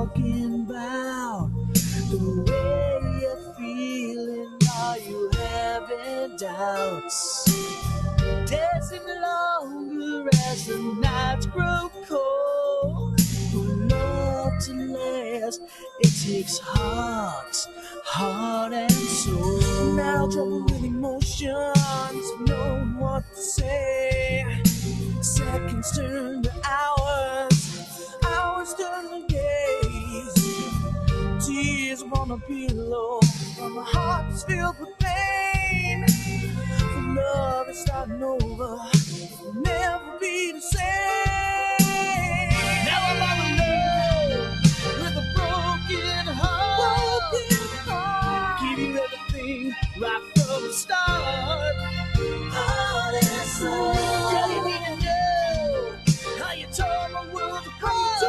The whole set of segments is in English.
talking about the way you're feeling. Are you having doubts? Dancing longer as the nights grow cold. For love to last, it takes heart and soul. Now trouble with emotions, knowing what to say. Seconds turn to hours, hours turn to days. Tears upon a pillow, when my heart is filled with pain. For love is starting over, it'll never be the same. Now I'm all alone with a broken heart. Give you everything right from the start. Heart and soul. Didn't even know how you tore my world apart.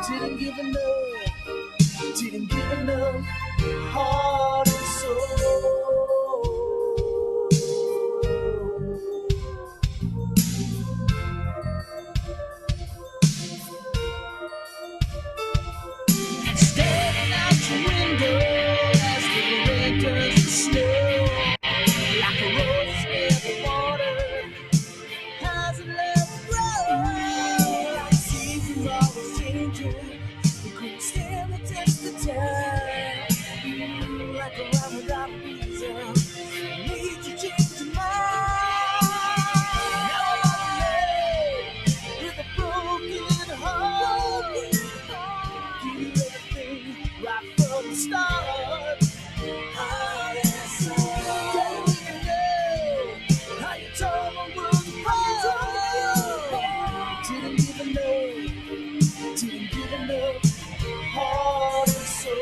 Didn't give enough heart and soul. Staring out your window as the rain turns to snow, like a rose in the water, has it left grow? Like seasons always changing, we couldn't stand the test of time. Like a rhyme without a reason, made you change your mind. Now I'm alone with a broken heart. Give you everything right from the start. Heart and soul. Don't even know how you tore my world apart. Didn't give enough heart and soul.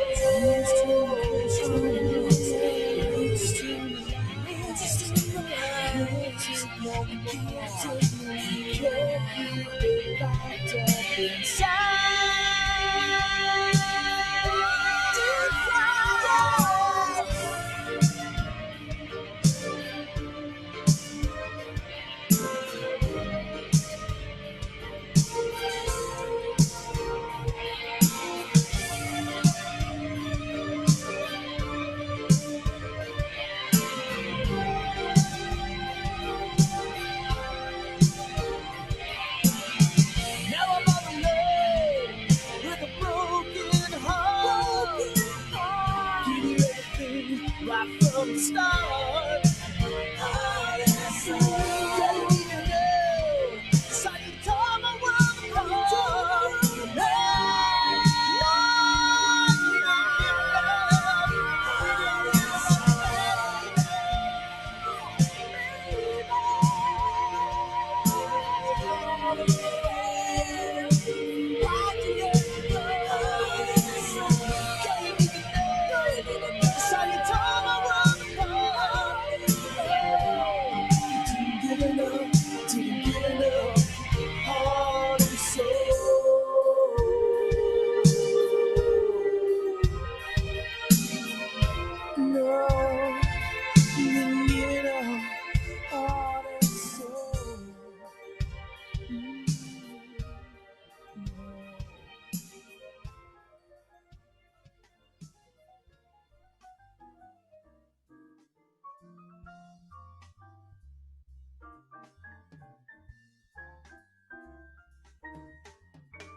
From the start, heart and soul. Didn't even know just how you tore my world apart.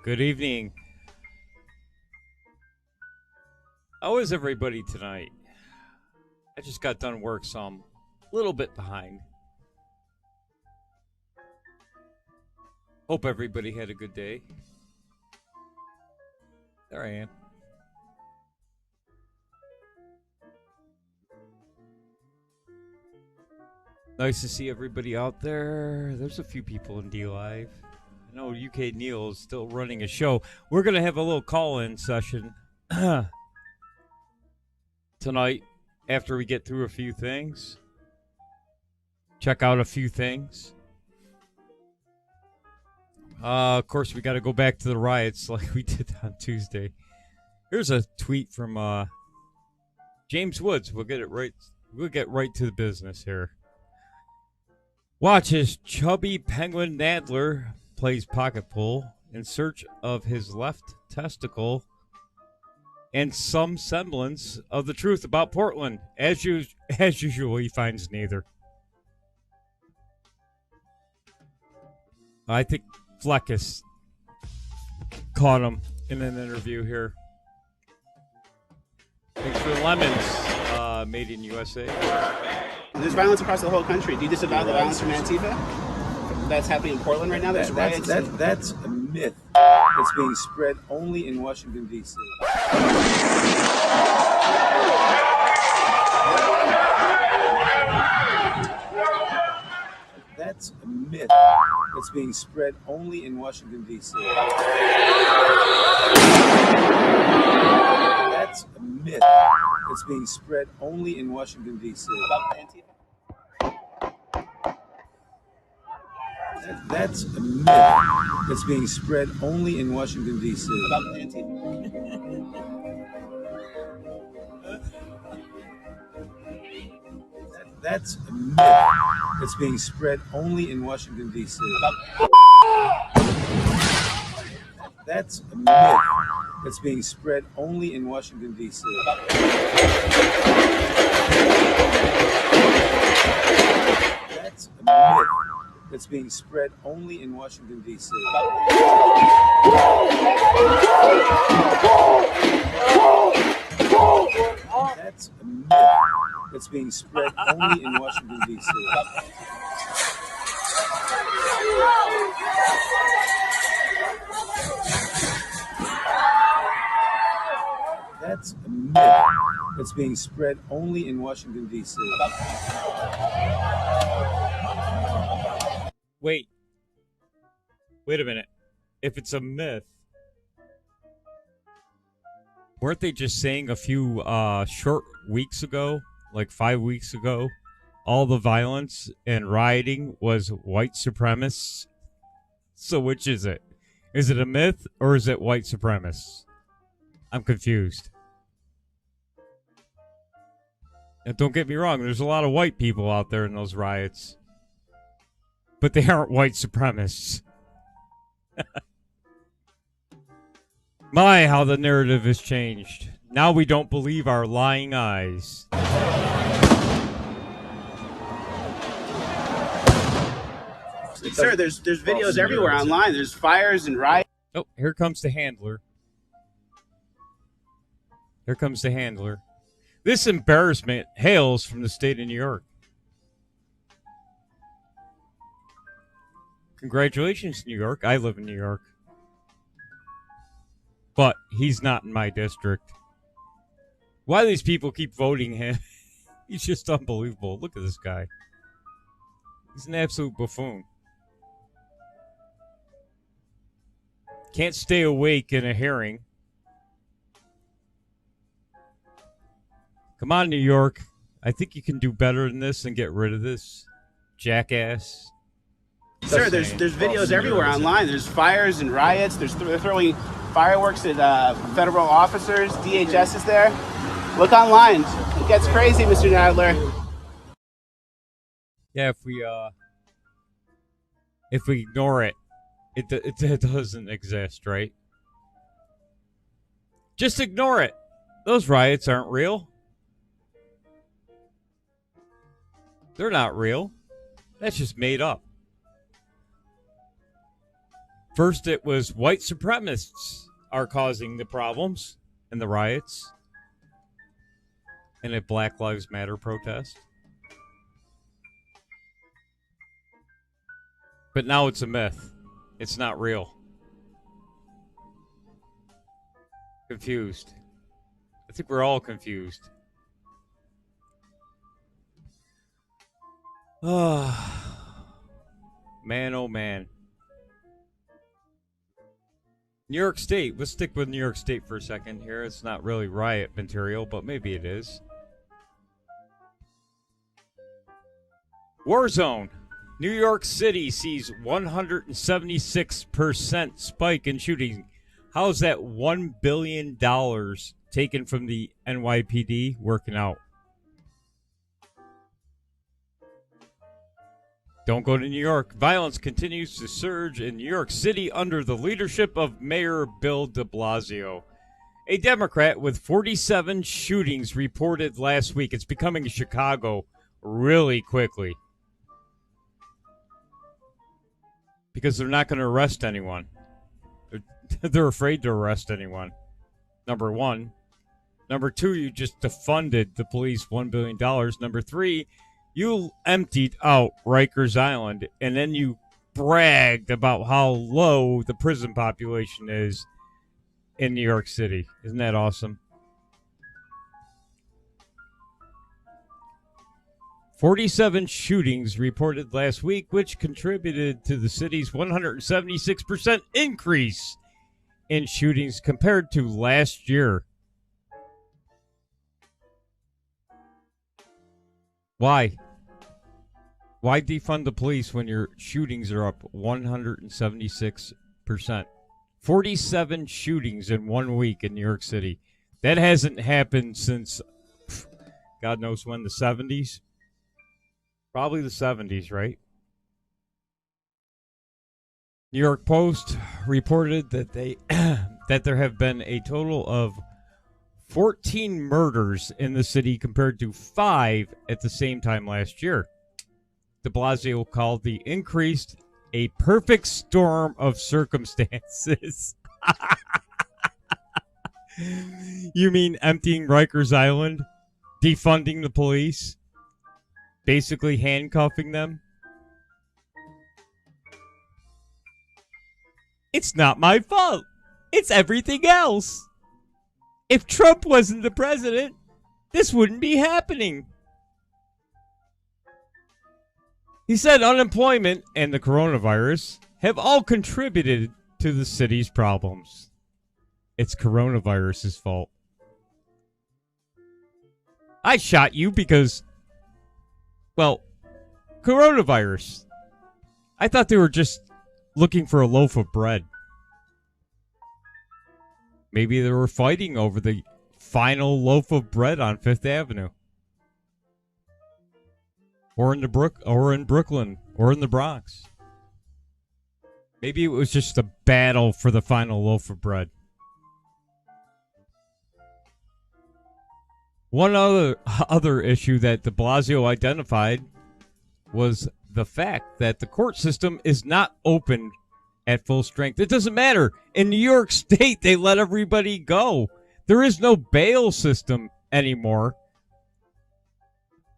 Good evening. How is everybody tonight? I just got done work, so I'm a little bit behind. Hope everybody had a good day. There I am. Nice to see everybody out there. There's a few people in D Live. I know UK Neil is still running a show. We're going to have a little call-in session tonight after we get through a few things. Check out a few things. Of course, we got to go back to the riots like we did on Tuesday. Here's a tweet from James Woods. We'll get right to the business here. Watch as chubby penguin Nadler plays pocket pool in search of his left testicle and some semblance of the truth about Portland. As usual, he finds neither. I think Fleckus caught him in an interview here. Thanks for the lemons, made in USA. There's violence across the whole country. Do you disavow the violence from Antifa that's happening in Portland right now? There's riots. That's a myth. It's being spread only in Washington, D.C. That's a myth. It's being spread only in Washington, D.C. That's a myth. It's being spread only in Washington, D.C. About Antifa? That's a myth. It's being spread only in Washington, D.C. About Antifa? That's a myth. It's being spread only in Washington, D.C. That's a myth. It's being spread only in Washington, D.C. That's a myth. It's being spread only in Washington, D.C. That's a myth. It's being spread only in Washington, D.C. That's a myth. It's being spread only in Washington, D.C. Wait a minute. If it's a myth, weren't they just saying a few short weeks ago, like 5 weeks ago, all the violence and rioting was white supremacists? So which is it? Is it a myth or is it white supremacists? I'm confused. And don't get me wrong, there's a lot of white people out there in those riots. But they aren't white supremacists. My, how the narrative has changed. Now we don't believe our lying eyes. Sir, there's videos everywhere online. There's fires and riots. Oh, here comes the handler. Here comes the handler. This embarrassment hails from the state of New York. Congratulations, New York. I live in New York. But he's not in my district. Why these people keep voting him? He's just unbelievable. Look at this guy. He's an absolute buffoon. Can't stay awake in a hearing. Come on, New York. I think you can do better than this and get rid of this jackass. Sir, there's videos everywhere online. There's fires and riots. They're throwing fireworks at federal officers. DHS is there. Look online. It gets crazy, Mr. Nadler. Yeah, if we ignore it, it doesn't exist, right? Just ignore it. Those riots aren't real. They're not real. That's just made up. First, it was white supremacists are causing the problems and the riots and a Black Lives Matter protest. But now it's a myth. It's not real. Confused. I think we're all confused. Man, oh man. New York State. Let's stick with New York State for a second here. It's not really riot material, but maybe it is. War zone. New York City sees 176% spike in shooting. How's that $1 billion taken from the NYPD working out? Don't go to New York. Violence continues to surge in New York City under the leadership of Mayor Bill de Blasio, a Democrat, with 47 shootings reported last week. It's becoming Chicago really quickly because they're not going to arrest anyone. They're afraid to arrest anyone. Number one. Number two, you just defunded the police $1 billion. Number three, you emptied out Rikers Island, and then you bragged about how low the prison population is in New York City. Isn't that awesome? 47 shootings reported last week, which contributed to the city's 176% increase in shootings compared to last year. Why? Why defund the police when your shootings are up 176%? 47 shootings in 1 week in New York City. That hasn't happened since God knows when, the 70s? Probably the 70s, right? New York Post reported that that there have been a total of 14 murders in the city compared to 5 at the same time last year. De Blasio called the increase a perfect storm of circumstances. You mean emptying Rikers Island? Defunding the police? Basically handcuffing them? It's not my fault. It's everything else. If Trump wasn't the president, this wouldn't be happening. He said unemployment and the coronavirus have all contributed to the city's problems. It's coronavirus's fault. I shot you because, well, coronavirus. I thought they were just looking for a loaf of bread. Maybe they were fighting over the final loaf of bread on Fifth Avenue. Or in Brooklyn, or in the Bronx. Maybe it was just a battle for the final loaf of bread. One other issue that de Blasio identified was the fact that the court system is not open at full strength. It doesn't matter. In New York State, they let everybody go. There is no bail system anymore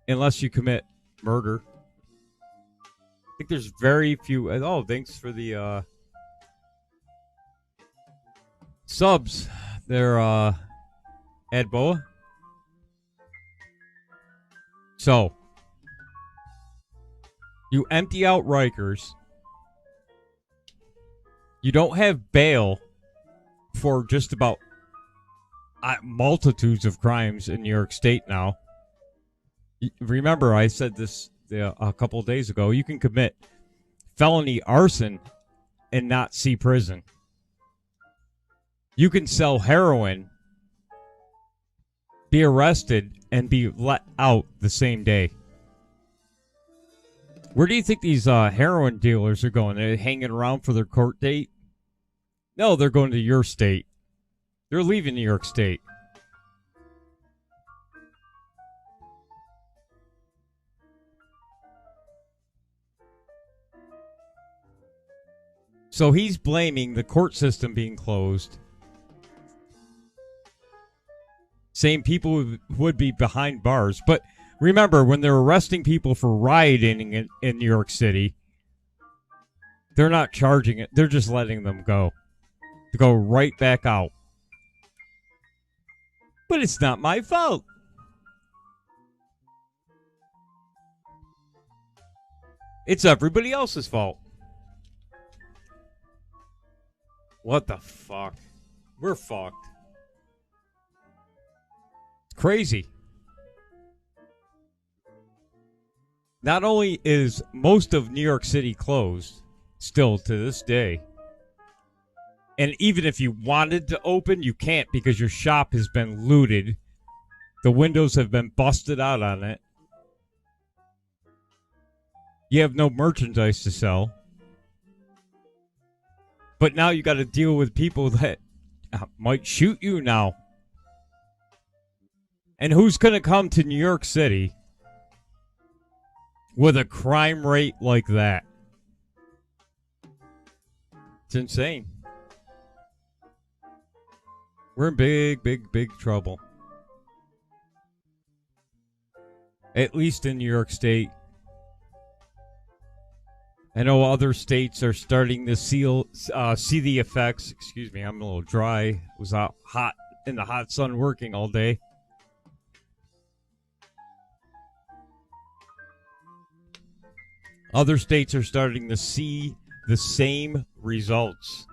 unless you commit murder. I think there's very few. Oh, thanks for the subs there, Ed Boa. So, you empty out Rikers. You don't have bail for just about multitudes of crimes in New York State now. Remember, I said this a couple of days ago. You can commit felony arson and not see prison. You can sell heroin, be arrested, and be let out the same day. Where do you think these heroin dealers are going? They're hanging around for their court date? No, they're going to your state. They're leaving New York State. So he's blaming the court system being closed. Saying people would be behind bars. But remember, when they're arresting people for rioting in New York City, they're not charging it. They're just letting them go. To go right back out. But it's not my fault. It's everybody else's fault. What the fuck? We're fucked. It's crazy. Not only is most of New York City closed, still to this day, and even if you wanted to open, you can't because your shop has been looted. The windows have been busted out on it. You have no merchandise to sell. But now you got to deal with people that might shoot you now. And who's going to come to New York City with a crime rate like that? It's insane. We're in big, big, big trouble. At least in New York State. I know other states are starting to see the effects. Excuse me, I'm a little dry. Was out hot in the hot sun working all day. Other states are starting to see the same results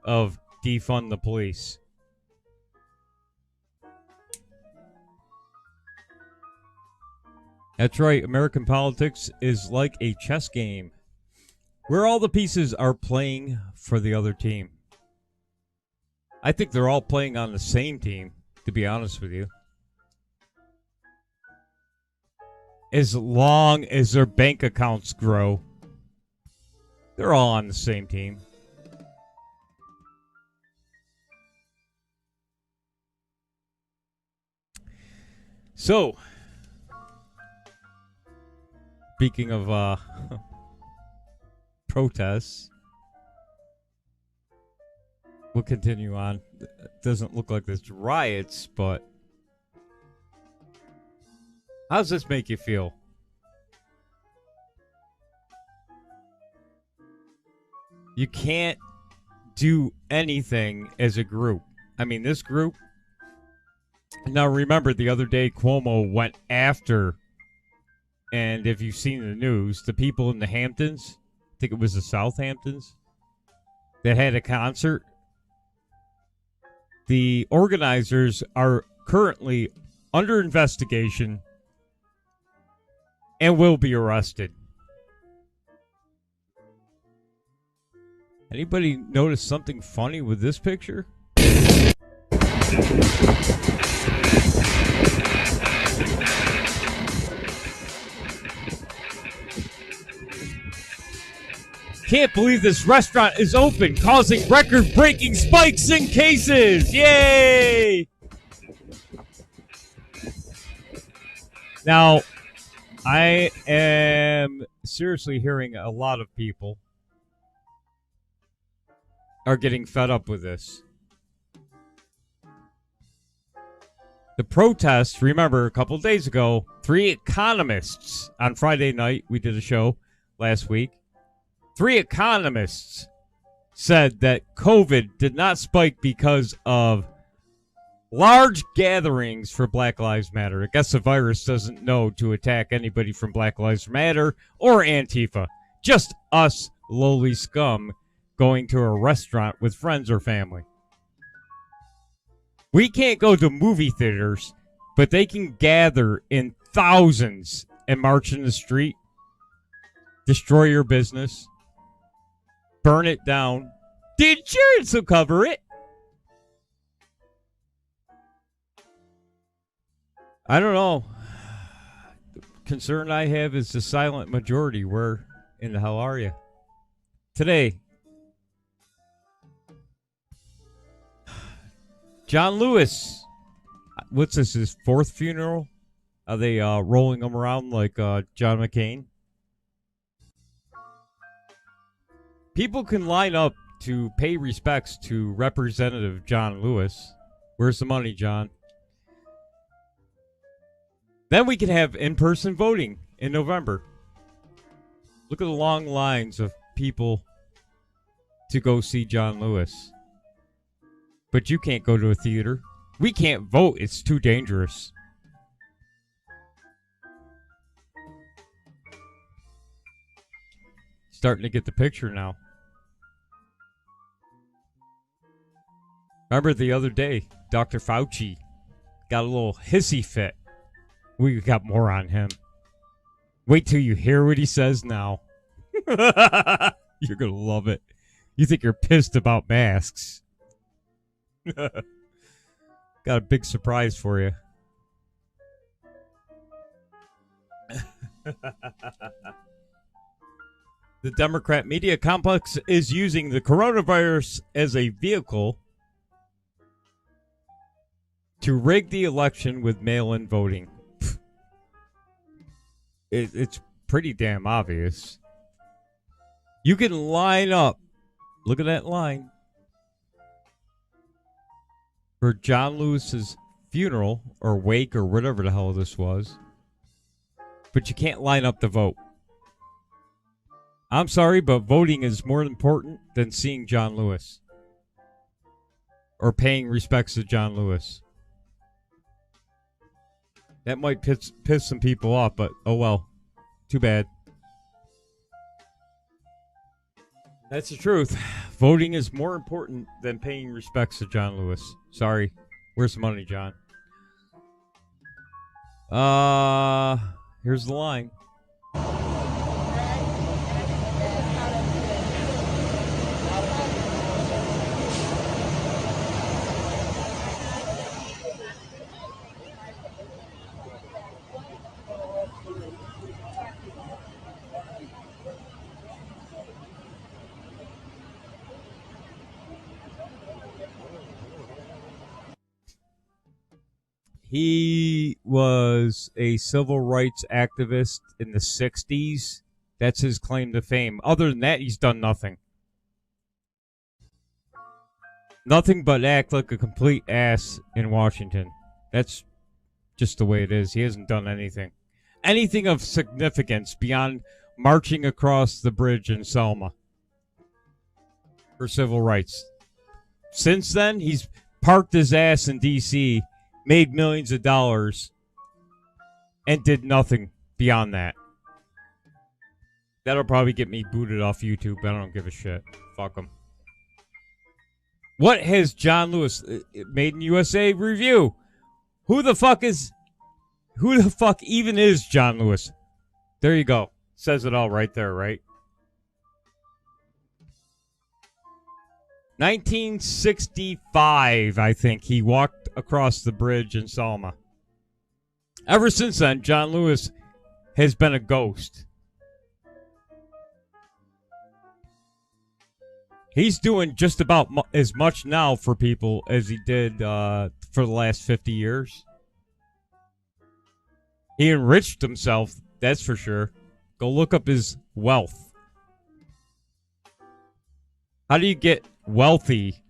of defund the police. That's right, American politics is like a chess game where all the pieces are playing for the other team. I think they're all playing on the same team, to be honest with you. As long as their bank accounts grow, they're all on the same team. So, speaking of protests, we'll continue on. It doesn't look like there's riots, but how does this make you feel? You can't do anything as a group. I mean, this group. Now, remember the other day Cuomo went after, and if you've seen the news, the people in the Hamptons, I think it was the Southamptons, that had a concert. The organizers are currently under investigation and will be arrested. Anybody notice something funny with this picture? Can't believe this restaurant is open, causing record-breaking spikes in cases. Yay! Now, I am seriously hearing a lot of people are getting fed up with this. The protests, remember a couple of days ago, 3 economists on Friday night, we did a show last week. 3 economists said that COVID did not spike because of large gatherings for Black Lives Matter. I guess the virus doesn't know to attack anybody from Black Lives Matter or Antifa. Just us lowly scum going to a restaurant with friends or family. We can't go to movie theaters, but they can gather in thousands and march in the street, destroy your business, burn it down. The insurance will cover it. I don't know. The concern I have is the silent majority. Where in the hell are you? Today, John Lewis. What's this, his 4th funeral? Are they rolling him around like John McCain? People can line up to pay respects to Representative John Lewis. Where's the money, John? Then we can have in-person voting in November. Look at the long lines of people to go see John Lewis. But you can't go to a theater. We can't vote. It's too dangerous. Starting to get the picture now. Remember the other day, Dr. Fauci got a little hissy fit. We got more on him. Wait till you hear what he says now. You're going to love it. You think you're pissed about masks. Got a big surprise for you. The Democrat media complex is using the coronavirus as a vehicle to rig the election with mail-in voting. It's pretty damn obvious. You can line up. Look at that line. For John Lewis's funeral or wake or whatever the hell this was. But you can't line up to vote. I'm sorry, but voting is more important than seeing John Lewis. Or paying respects to John Lewis. That might piss some people off, but oh well. Too bad. That's the truth. Voting is more important than paying respects to John Lewis. Sorry. Where's the money, John? Here's the line. He was a civil rights activist in the 60s. That's his claim to fame. Other than that, he's done nothing. Nothing but act like a complete ass in Washington. That's just the way it is. He hasn't done anything. Anything of significance beyond marching across the bridge in Selma for civil rights. Since then, he's parked his ass in D.C., made millions of dollars, and did nothing beyond that. That'll probably get me booted off YouTube, but I don't give a shit. Fuck him. What has John Lewis made in USA review? Who the fuck even is John Lewis? There you go. Says it all right there, right? 1965, I think, he walked across the bridge in Selma. Ever since then, John Lewis has been a ghost. He's doing just about as much now for people as he did for the last 50 years. He enriched himself, that's for sure. Go look up his wealth. How do you get wealthy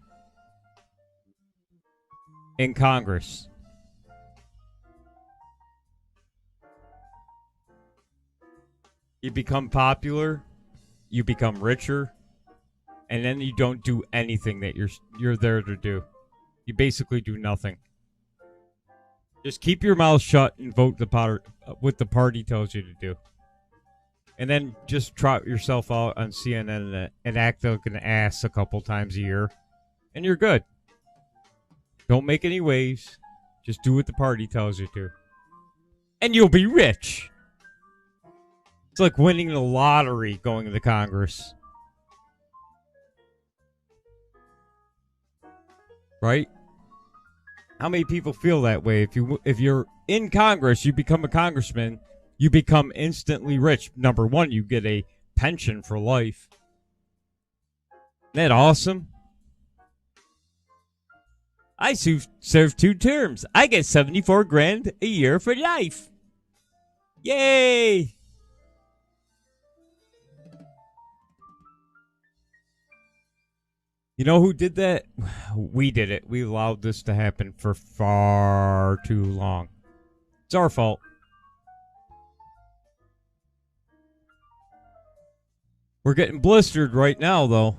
in Congress? You become popular, you become richer, and then you don't do anything that you're there to do. You basically do nothing. Just keep your mouth shut and vote what the party tells you to do. And then just trot yourself out on CNN and act like an ass a couple times a year. And you're good. Don't make any waves. Just do what the party tells you to. And you'll be rich. It's like winning the lottery going to the Congress. Right? How many people feel that way? If you're in Congress, you become a congressman, you become instantly rich. Number one, you get a pension for life. Isn't that awesome? I served 2 terms. I get 74 grand a year for life. Yay! You know who did that? We did it. We allowed this to happen for far too long. It's our fault. We're getting blistered right now, though.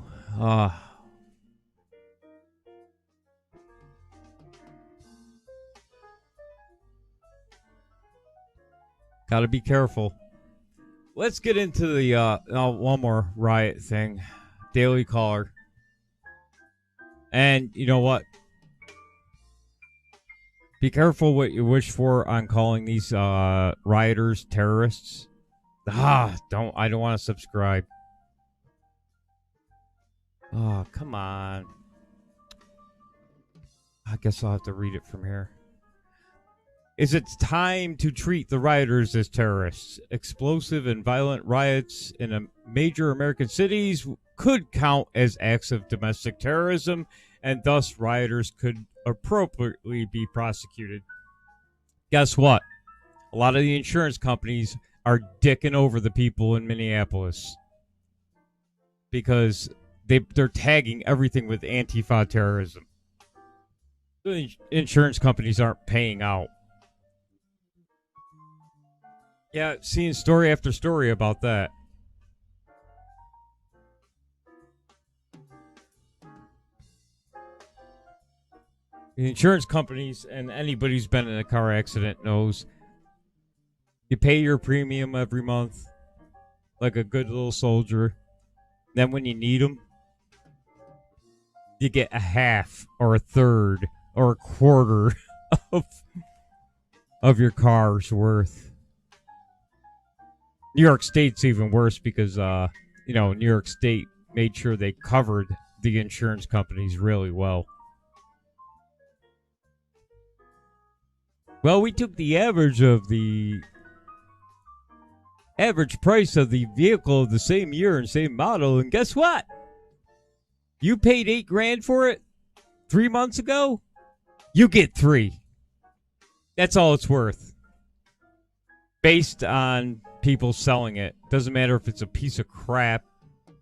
Gotta be careful. Let's get into the one more riot thing. Daily Caller. And you know what? Be careful what you wish for on calling these rioters terrorists. I don't want to subscribe. Oh, come on. I guess I'll have to read it from here. is it's time to treat the rioters as terrorists. Explosive and violent riots in major American cities could count as acts of domestic terrorism, and thus rioters could appropriately be prosecuted. Guess what? A lot of the insurance companies are dicking over the people in Minneapolis because they're tagging everything with Antifa terrorism. The insurance companies aren't paying out. Yeah, seeing story after story about that. The insurance companies, and anybody who's been in a car accident knows, you pay your premium every month like a good little soldier. Then when you need them, you get a half or a third or a quarter of your car's worth. New York State's even worse because, New York State made sure they covered the insurance companies really well. Well, we took the average price of the vehicle of the same year and same model, and guess what? You paid $8,000 for it 3 months ago. You get 3. That's all it's worth. Based on people selling it. Doesn't matter if it's a piece of crap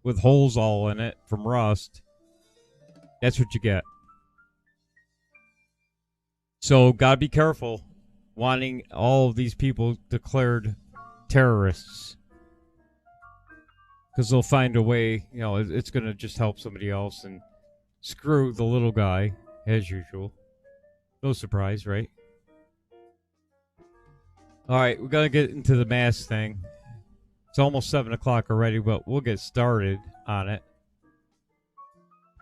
with holes all in it from rust. That's what you get. So, gotta be careful wanting all of these people declared terrorists. Because they'll find a way, it's going to just help somebody else and screw the little guy, as usual. No surprise, right? Alright, we got to get into the mask thing. It's almost 7 o'clock already, but we'll get started on it.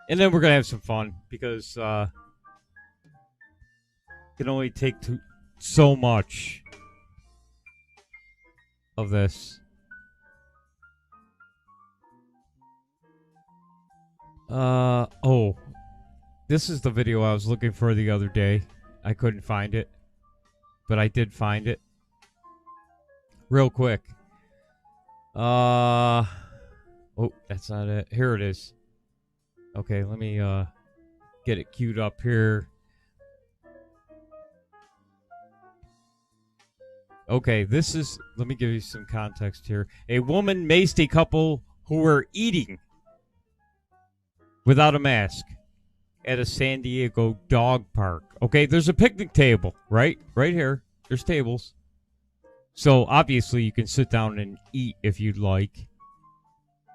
And then we're going to have some fun, because it can only take so much of this. This is the video I was looking for the other day. I couldn't find it, but I did find it. Real quick. Oh, that's not it. Here it is. Okay, let me get it queued up here. Okay, let me give you some context here. A woman maced a couple who were eating without a mask at a San Diego dog park. Okay, there's a picnic table, right? Right here. There's tables. So, obviously, you can sit down and eat if you'd like.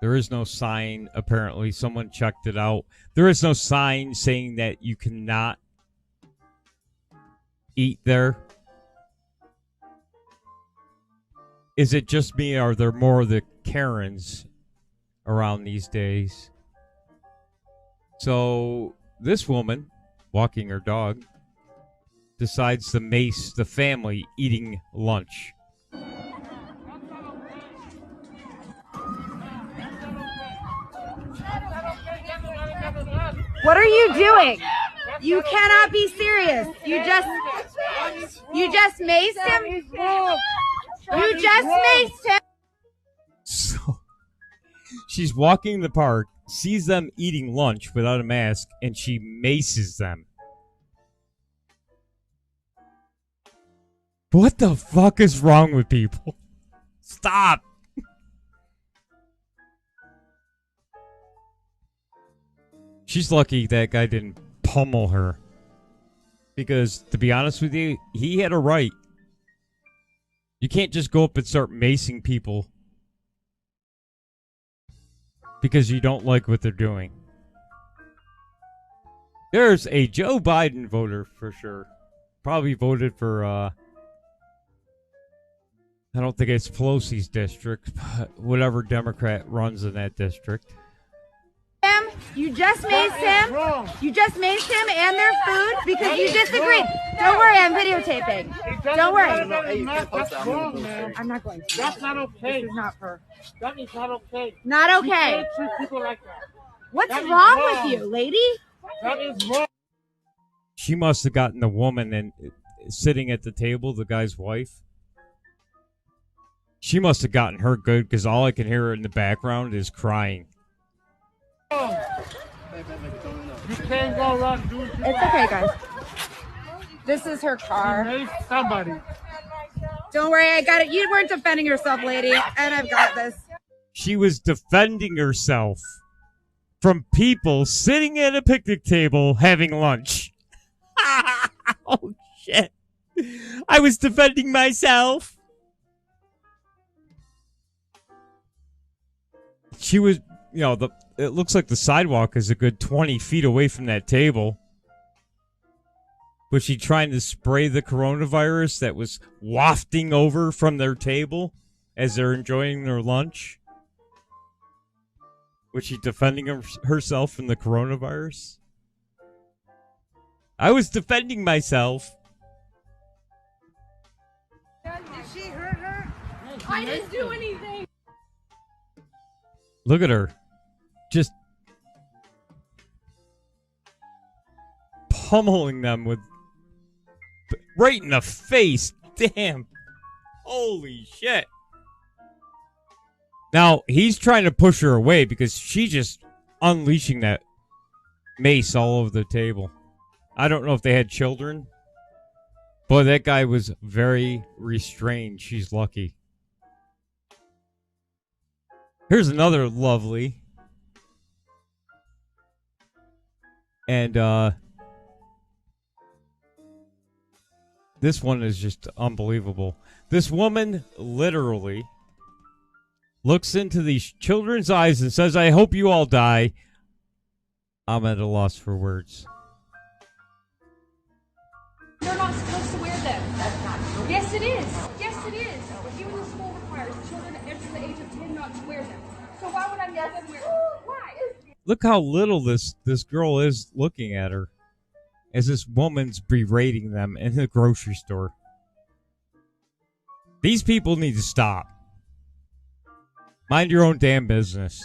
There is no sign, apparently. Someone checked it out. There is no sign saying that you cannot eat there. Is it just me, or are there more of the Karens around these days? So, this woman, walking her dog, decides to mace the family eating lunch. What are you doing? You cannot be serious. You just maced him? You just maced him? So, she's walking the park, sees them eating lunch without a mask, and she maces them. What the fuck is wrong with people? Stop! She's lucky that guy didn't pummel her. Because, to be honest with you, he had a right. You can't just go up and start macing people because you don't like what they're doing. There's a Joe Biden voter for sure. Probably voted for, I don't think it's Pelosi's district, but whatever Democrat runs in that district. You just maced him. You just maced him and their food because you disagreed. Don't worry, I'm videotaping. Don't worry. That's wrong, man. I'm not going to. That's not okay. This is not for. That is not okay. Not You okay. can't treat people like that. What's That is wrong wrong. with you, lady? That is wrong. She must have gotten the woman sitting at the table, the guy's wife. She must have gotten her good because all I can hear in the background is crying. You can't go around doing shit. It's okay, guys. This is her car. Hey, somebody. Don't worry, I got it. You weren't defending yourself, lady, and I've got this. She was defending herself from people sitting at a picnic table having lunch. Oh, shit. I was defending myself. She was, it looks like the sidewalk is a good 20 feet away from that table. Was she trying to spray the coronavirus that was wafting over from their table as they're enjoying their lunch? Was she defending herself from the coronavirus? I was defending myself. Did she hurt her? I didn't do anything. Look at her. Just pummeling them with right in the face. Damn. Holy shit. Now, he's trying to push her away because she's just unleashing that mace all over the table. I don't know if they had children. Boy, that guy was very restrained. She's lucky. Here's another lovely. And this one is just unbelievable. This woman literally looks into these children's eyes and says, I hope you all die. I'm at a loss for words. They're not supposed to wear them. That's not true. Yes, it is. Yes, it is. Even the school requires children under the age of 10 not to wear them. So why would I make them wear them? Why? Look how little this girl is looking at her as this woman's berating them in the grocery store. These people need to stop. Mind your own damn business.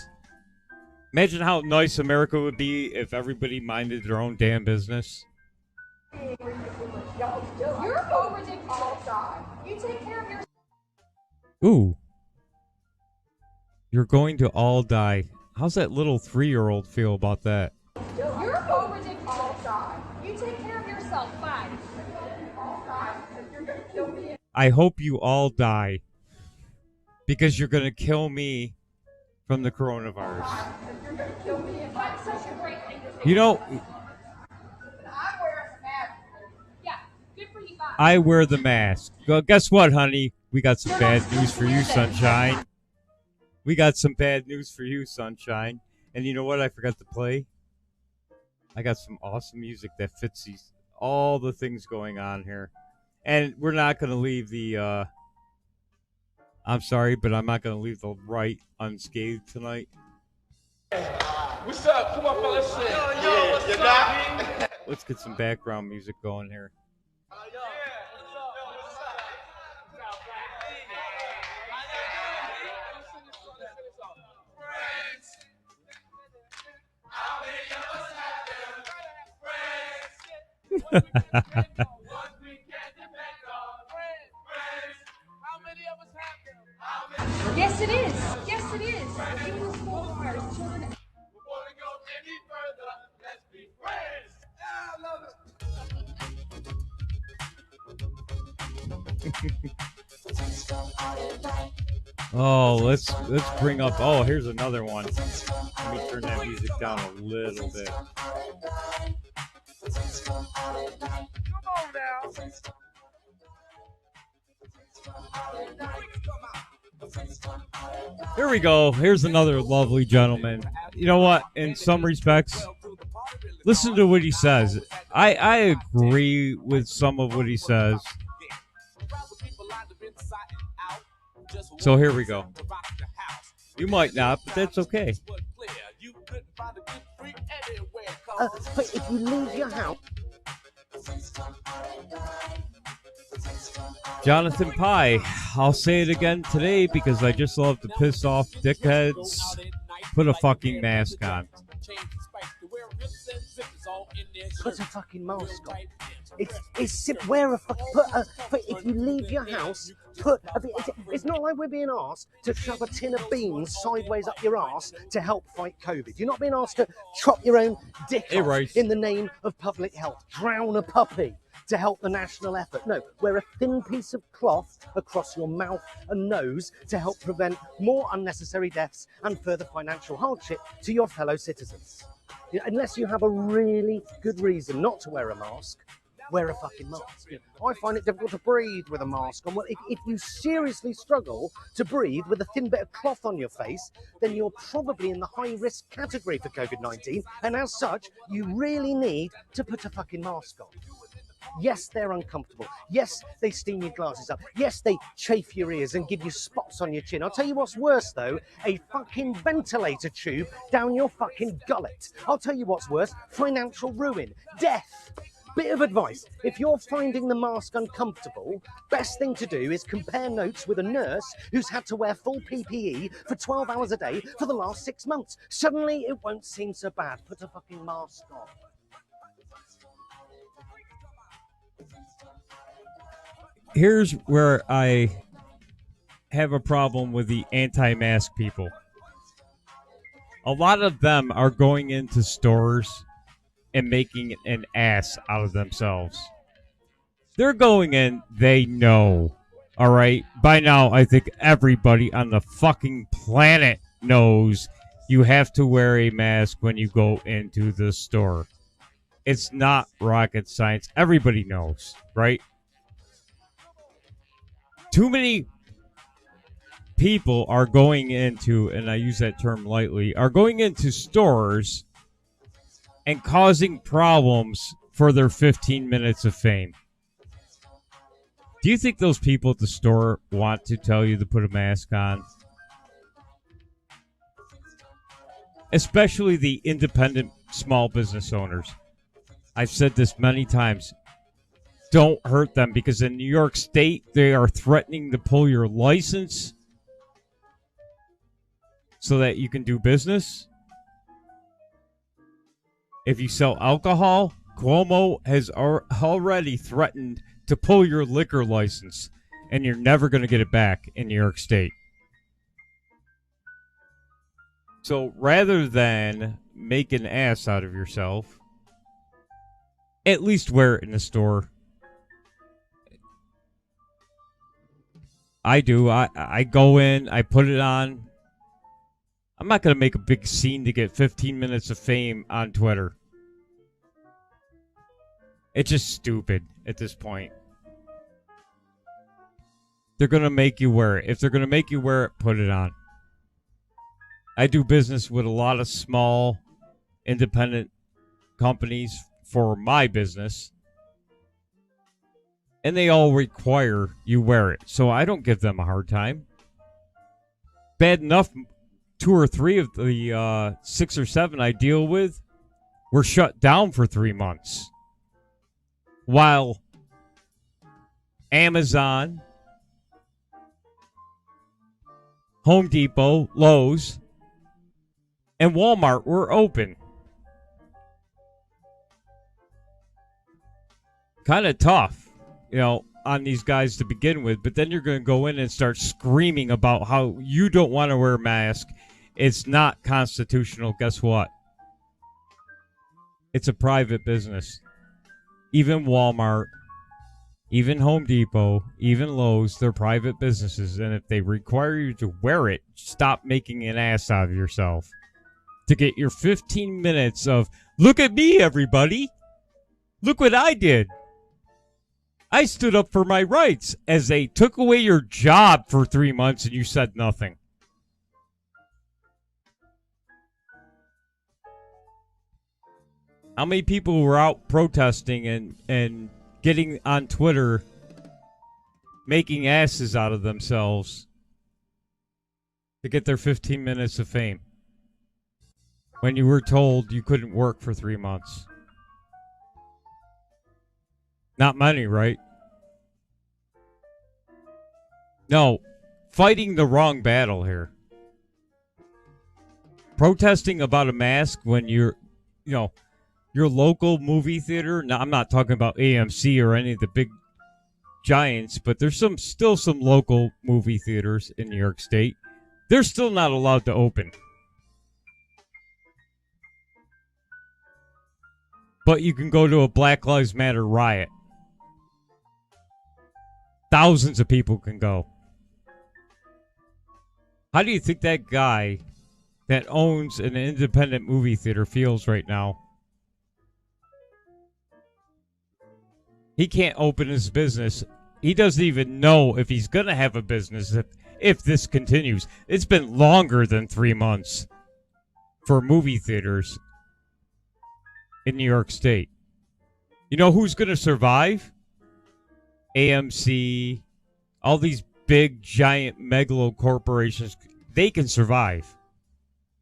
Imagine how nice America would be if everybody minded their own damn business. You're so ridiculous. You take care of your... Ooh. You're going to all die. How's that little 3-year-old feel about that? You're so ridiculous. You take care of yourself. Bye. I hope you all die. Because you're going to kill me from the coronavirus. You know... I wear the mask. Well, guess what, honey? We got some bad news for you, sunshine. We got some bad news for you, sunshine. And you know what I forgot to play? I got some awesome music that fits all the things going on here. And we're not going to leave the... I'm sorry, but I'm not going to leave the right unscathed tonight. What's up? Come on, fellas. What's up? Let's get some background music going here. Yes, it is. Yes, it is. Even the school requires children... Oh, let's bring up. Oh, here's another one. Let me turn that music down a little bit. Come on now. Here we go. Here's another lovely gentleman. You know what? In some respects, listen to what he says. I agree with some of what he says. So here we go. You might not, but that's okay. But if you leave your house... Jonathan Pye. I'll say it again today because I just love to piss off dickheads. Put a fucking mask on. Put a fucking mask on. Wear a fucking, if you leave your house, it's not like we're being asked to shove a tin of beans sideways up your arse to help fight COVID. You're not being asked to chop your own dick off in the name of public health. Drown a puppy to help the national effort. No, wear a thin piece of cloth across your mouth and nose to help prevent more unnecessary deaths and further financial hardship to your fellow citizens. Unless you have a really good reason not to wear a mask, wear a fucking mask. I find it difficult to breathe with a mask on. Well, if you seriously struggle to breathe with a thin bit of cloth on your face, then you're probably in the high-risk category for COVID-19, and as such, you really need to put a fucking mask on. Yes, they're uncomfortable. Yes, they steam your glasses up. Yes, they chafe your ears and give you spots on your chin. I'll tell you what's worse, though, a fucking ventilator tube down your fucking gullet. I'll tell you what's worse, financial ruin, death. Bit of advice, if you're finding the mask uncomfortable, best thing to do is compare notes with a nurse who's had to wear full PPE for 12 hours a day for the last 6 months. Suddenly, it won't seem so bad. Put a fucking mask on. Here's where I have a problem with the anti-mask people. A lot of them are going into stores and making an ass out of themselves. They're going in, they know. All right? By now, I think everybody on the fucking planet knows you have to wear a mask when you go into the store. It's not rocket science. Everybody knows, right? Too many people are going into, and I use that term lightly, are going into stores and causing problems for their 15 minutes of fame. Do you think those people at the store want to tell you to put a mask on? Especially the independent small business owners. I've said this many times. Don't hurt them, because in New York State, they are threatening to pull your license so that you can do business. If you sell alcohol, Cuomo has already threatened to pull your liquor license, and you're never going to get it back in New York State. So rather than make an ass out of yourself, at least wear it in the store. I do. I go in, I put it on. I'm not going to make a big scene to get 15 minutes of fame on Twitter. It's just stupid at this point. They're going to make you wear it. If they're going to make you wear it, put it on. I do business with a lot of small, independent companies for my business, and they all require you wear it. So I don't give them a hard time. Bad enough, 2 or 3 of the 6 or 7 I deal with were shut down for 3 months. While Amazon, Home Depot, Lowe's, and Walmart were open. Kind of tough, on these guys to begin with, but then you're going to go in and start screaming about how you don't want to wear a mask. It's not constitutional. Guess what? It's a private business. Even Walmart, even Home Depot, even Lowe's, they're private businesses. And if they require you to wear it, stop making an ass out of yourself. To get your 15 minutes of, look at me, everybody. Look what I did. I stood up for my rights, as they took away your job for 3 months and you said nothing. How many people were out protesting and getting on Twitter, making asses out of themselves to get their 15 minutes of fame when you were told you couldn't work for 3 months? Not many, right? No, fighting the wrong battle here. Protesting about a mask when you're, your local movie theater. Now, I'm not talking about AMC or any of the big giants, but there's still some local movie theaters in New York State. They're still not allowed to open. But you can go to a Black Lives Matter riot. Thousands of people can go. How do you think that guy that owns an independent movie theater feels right now? He can't open his business. He doesn't even know if he's going to have a business if this continues. It's been longer than 3 months for movie theaters in New York State. You know who's going to survive? AMC, all these big, giant, megalo corporations, they can survive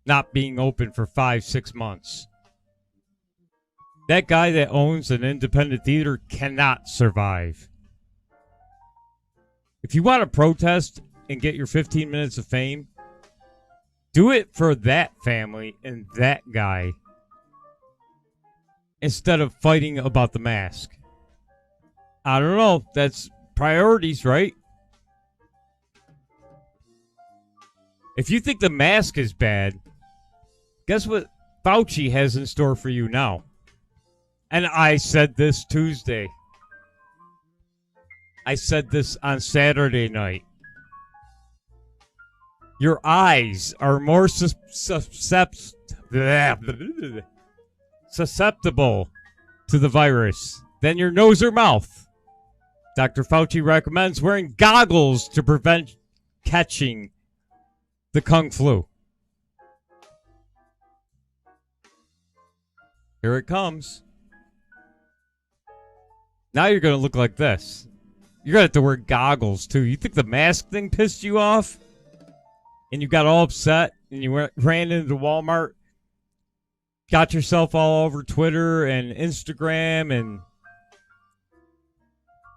not being open for 5-6 months. That guy that owns an independent theater cannot survive. If you want to protest and get your 15 minutes of fame, do it for that family and that guy instead of fighting about the mask. I don't know. That's priorities, right? If you think the mask is bad, guess what Fauci has in store for you now? And I said this Tuesday. I said this on Saturday night. Your eyes are more susceptible to the virus than your nose or mouth. Dr. Fauci recommends wearing goggles to prevent catching the Kung flu. Here it comes. Now you're going to look like this. You're going to have to wear goggles, too. You think the mask thing pissed you off? And you got all upset and you ran into Walmart, got yourself all over Twitter and Instagram and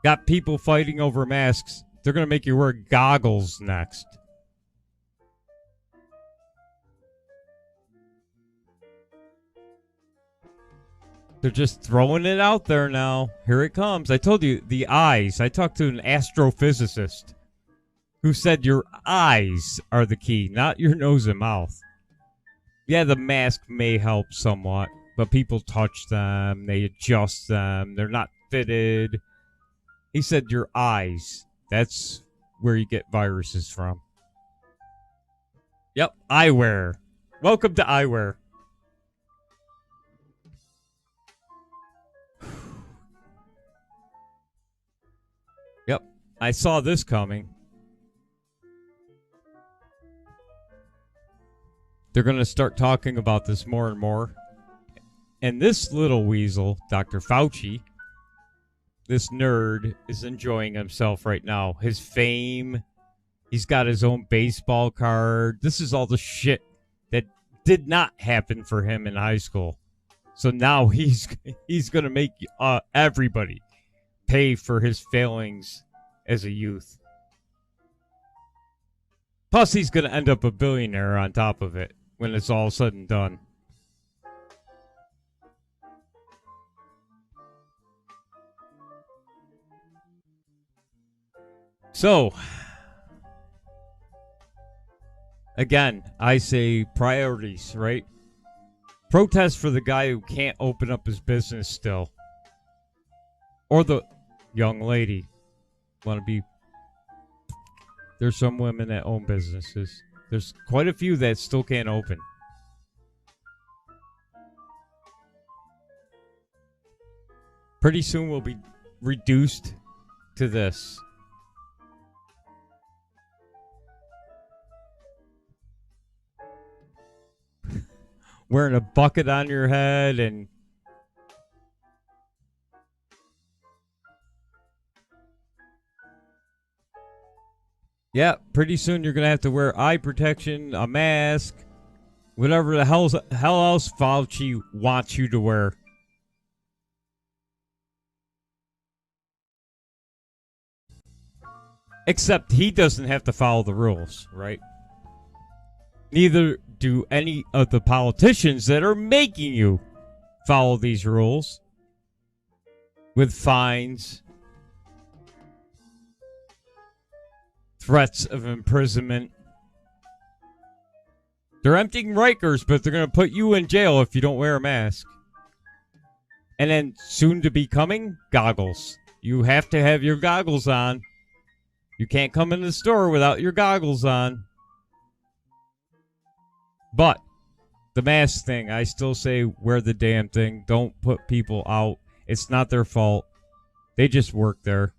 got people fighting over masks. They're going to make you wear goggles next. They're just throwing it out there now. Here it comes. I told you, the eyes. I talked to an astrophysicist who said your eyes are the key, not your nose and mouth. Yeah, the mask may help somewhat, but people touch them, they adjust them, they're not fitted. He said your eyes. That's where you get viruses from. Yep, eyewear. Welcome to eyewear. Yep, I saw this coming. They're going to start talking about this more and more. And this little weasel, Dr. Fauci, this nerd, is enjoying himself right now. His fame, he's got his own baseball card. This is all the shit that did not happen for him in high school. So now he's going to make everybody pay for his failings as a youth. Plus, he's going to end up a billionaire on top of it when it's all said and done. So, again, I say priorities, right? Protest for the guy who can't open up his business still. Or the young lady. Want to be... There's some women that own businesses. There's quite a few that still can't open. Pretty soon we'll be reduced to this. Wearing a bucket on your head and... Yeah, pretty soon you're going to have to wear eye protection, a mask, whatever the hell else Fauci wants you to wear. Except he doesn't have to follow the rules, right? Neither do any of the politicians that are making you follow these rules with fines, threats of imprisonment. They're emptying Rikers, but they're going to put you in jail if you don't wear a mask. And then soon to be coming, goggles. You have to have your goggles on. You can't come in the store without your goggles on. But the mask thing, I still say wear the damn thing. Don't put people out. It's not their fault. They just work there.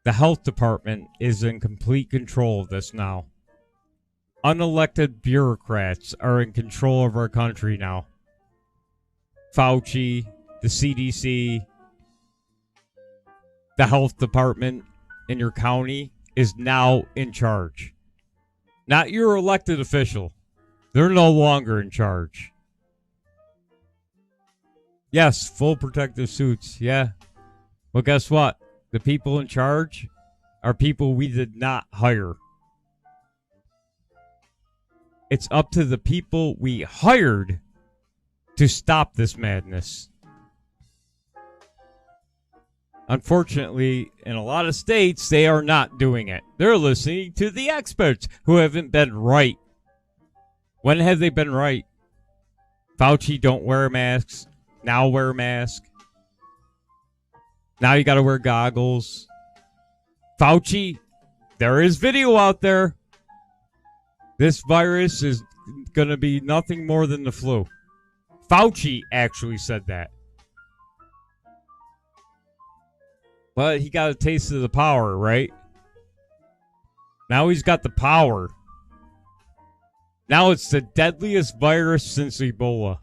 The health department is in complete control of this now. Unelected bureaucrats are in control of our country now. Fauci, the CDC, the health department in your county is now in charge. Not your elected official. They're no longer in charge. Yes, full protective suits. Yeah. Well, guess what? The people in charge are people we did not hire. It's up to the people we hired to stop this madness. Unfortunately, in a lot of states, they are not doing it. They're listening to the experts who haven't been right. When have they been right? Fauci, don't wear masks. Now wear a mask. Now you got to wear goggles. Fauci, there is video out there. This virus is going to be nothing more than the flu. Fauci actually said that. But he got a taste of the power, right? Now he's got the power. Now it's the deadliest virus since Ebola.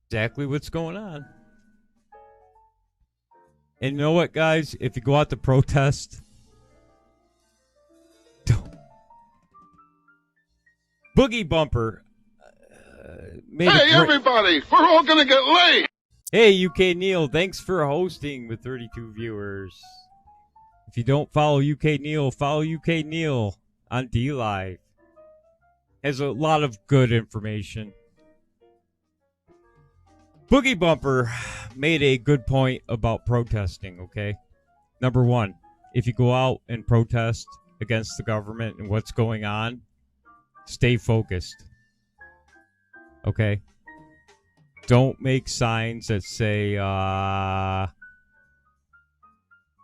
Exactly what's going on. And you know what, guys? If you go out to protest, don't. Boogie Bumper. Hey, everybody! We're all gonna get laid! Hey, UK Neil, thanks for hosting with 32 viewers. If you don't follow UK Neil, follow UK Neil on DLive. Has a lot of good information. Boogie Bumper made a good point about protesting, okay? Number one, if you go out and protest against the government and what's going on, stay focused, okay? Don't make signs that say,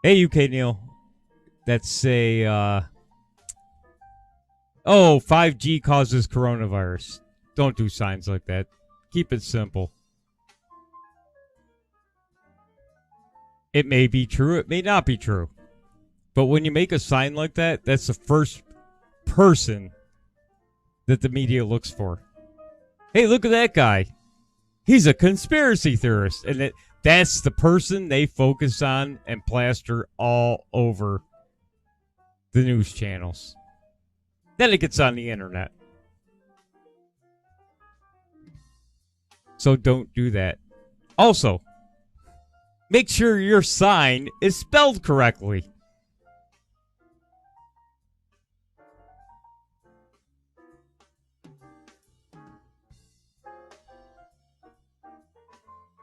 hey, UK Neil, that say, oh, 5G causes coronavirus. Don't do signs like that. Keep it simple. It may be true, it may not be true. But when you make a sign like that, that's the first person that the media looks for. Hey, look at that guy. He's a conspiracy theorist. And that's the person they focus on and plaster all over the news channels. Then it gets on the internet. So don't do that. Also, make sure your sign is spelled correctly.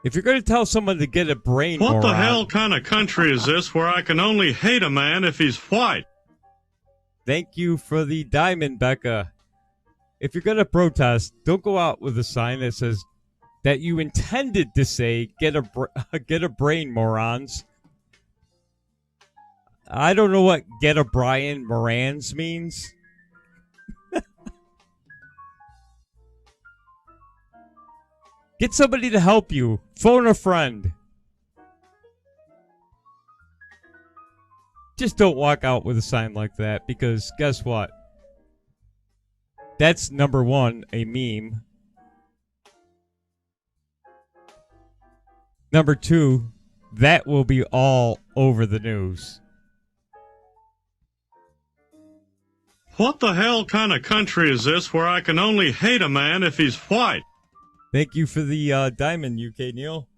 If you're going to tell someone to get a brain What the moron, hell kind of country is this where I can only hate a man if he's white? Thank you for the diamond, Becca. If you're going to protest, don't go out with a sign that says that you intended to say, get a brain, morons. I don't know what get a Brian Morans means. Get somebody to help you. Phone a friend. Just don't walk out with a sign like that, because guess what? That's number one, a meme. Number two, that will be all over the news. What the hell kind of country is this where I can only hate a man if he's white? Thank you for the diamond, UK Neil.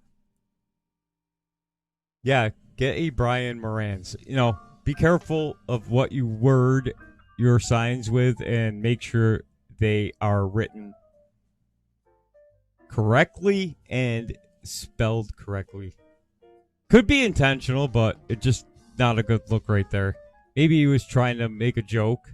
Yeah, get a Brian Morans. You know, be careful of what you word your signs with and make sure they are written correctly and spelled correctly. Could be intentional, but it's just not a good look right there. Maybe he was trying to make a joke.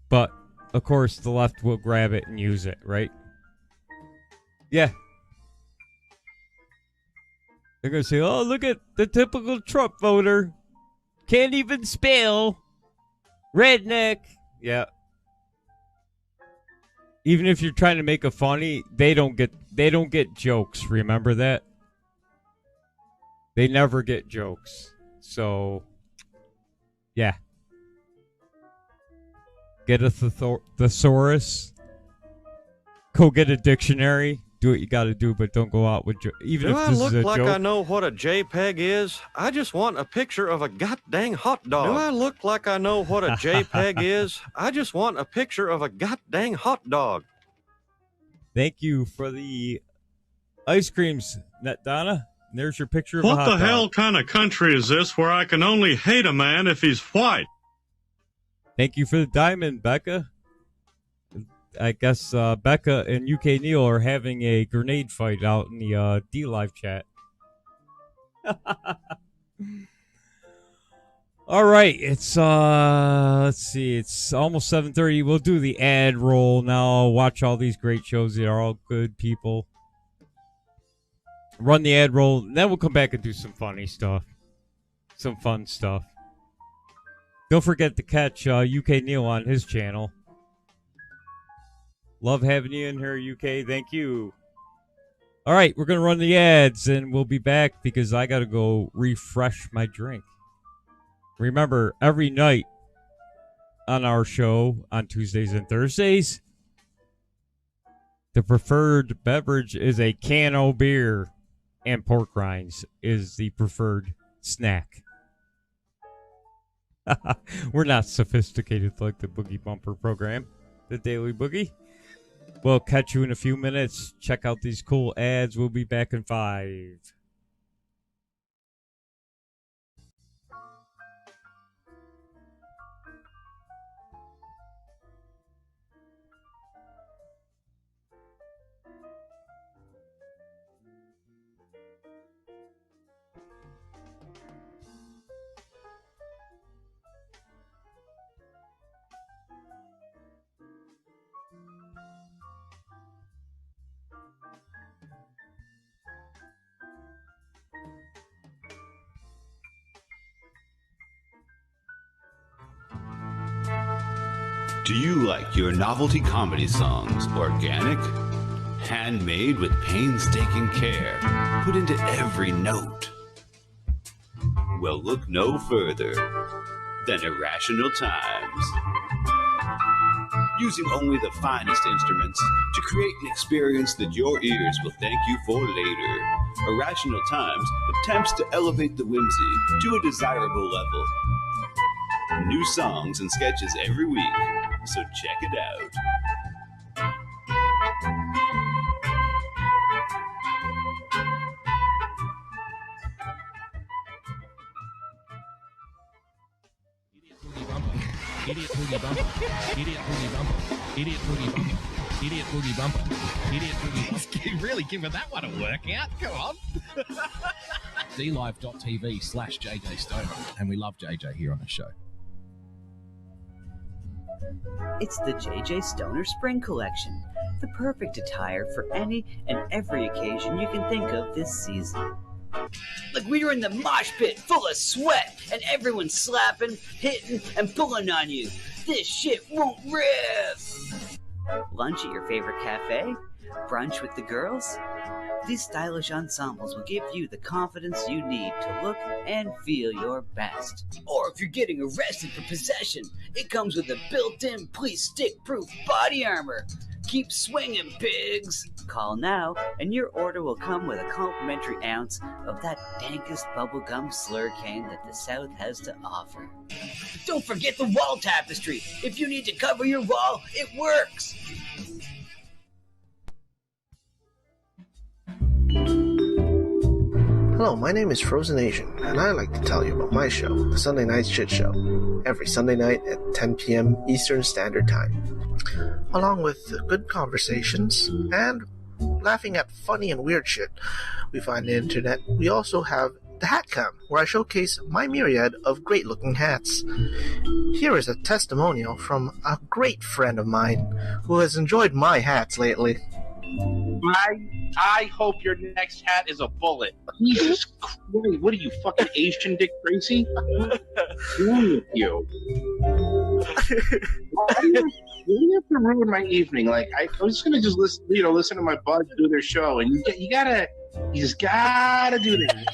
But, of course, the left will grab it and use it, right? Yeah. They're going to say, oh, look at the typical Trump voter. Can't even spell. Redneck. Yeah. Even if you're trying to make a funny, they don't get jokes. Remember that? They never get jokes. So, yeah. Get a thesaurus. Go get a dictionary. Do what you got to do, but don't go out with even Do if I this look is a like joke. I know what a JPEG is? I just want a picture of a goddamn hot dog. Do I look like I know what a JPEG is? I just want a picture of a goddamn hot dog. Thank you for the ice creams, Net Donna. There's your picture of a hot What dog. the hell kind of country is this where I can only hate a man if he's white? Thank you for the diamond, Becca. I guess Becca and UK Neil are having a grenade fight out in the D-Live chat. All right, it's let's see, it's almost 7:30. We'll do the ad roll now. Watch all these great shows. They are all good people. Run the ad roll, and then we'll come back and do some funny stuff, some fun stuff. Don't forget to catch UK Neil on his channel. Love having you in here, UK. Thank you. All right, we're going to run the ads, and we'll be back because I got to go refresh my drink. Remember, every night on our show on Tuesdays and Thursdays, the preferred beverage is a can of beer, and pork rinds is the preferred snack. We're not sophisticated like the Boogie Bumper program, the Daily Boogie. We'll catch you in a few minutes. Check out these cool ads. We'll be back in 5. Do you like your novelty comedy songs organic? Handmade with painstaking care, put into every note? Well, look no further than Irrational Times. Using only the finest instruments to create an experience that your ears will thank you for later. Irrational Times attempts to elevate the whimsy to a desirable level. New songs and sketches every week, so check it out. Idiot boogie bumper. Idiot boogie bumper. Idiot boogie bumper. Idiot boogie bumper. Idiot boogie bumper. Really giving that one a workout. Go on. dlive.tv/JJ Stoner. And we love JJ here on the show. It's the JJ Stoner Spring Collection, the perfect attire for any and every occasion you can think of this season. Like when you're in the mosh pit full of sweat and everyone's slapping, hitting, and pulling on you. This shit won't rip! Lunch at your favorite cafe? Brunch with the girls? These stylish ensembles will give you the confidence you need to look and feel your best. Or if you're getting arrested for possession, it comes with a built-in police stick-proof body armor. Keep swinging, pigs! Call now, and your order will come with a complimentary ounce of that dankest bubblegum slurricane that the South has to offer. Don't forget the wall tapestry! If you need to cover your wall, it works! Hello, my name is Frozen Asian, and I'd like to tell you about my show, The Sunday Night Shit Show, every Sunday night at 10 p.m. Eastern Standard Time. Along with good conversations and laughing at funny and weird shit we find on the internet, we also have the Hat Cam, where I showcase my myriad of great-looking hats. Here is a testimonial from a great friend of mine who has enjoyed my hats lately. I hope your next hat is a bullet. Jesus Christ, what are you, fucking Asian Dick Tracy? What's wrong with you? Why do you have to ruin my evening? Like, I was just gonna listen to my buds do their show, and you just gotta do that.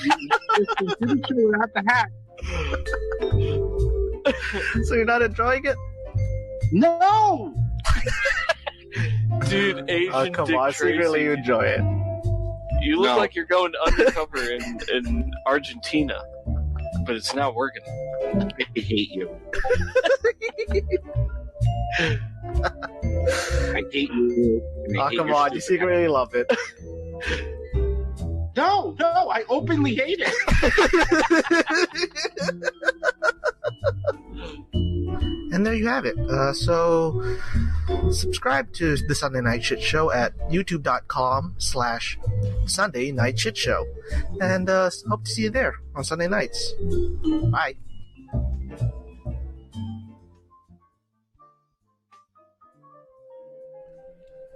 You do the show without the hat. So you're not enjoying it? No! Dude, Asian come Dick on, Tracy. secretly you enjoy it. You look like you're going undercover in Argentina, but it's not working. I hate you. I hate you. Oh, come on, you secretly love it. No, I openly hate it. And there you have it. So subscribe to the Sunday Night Shit Show at youtube.com/Sunday Night Shit Show. And hope to see you there on Sunday nights. Bye.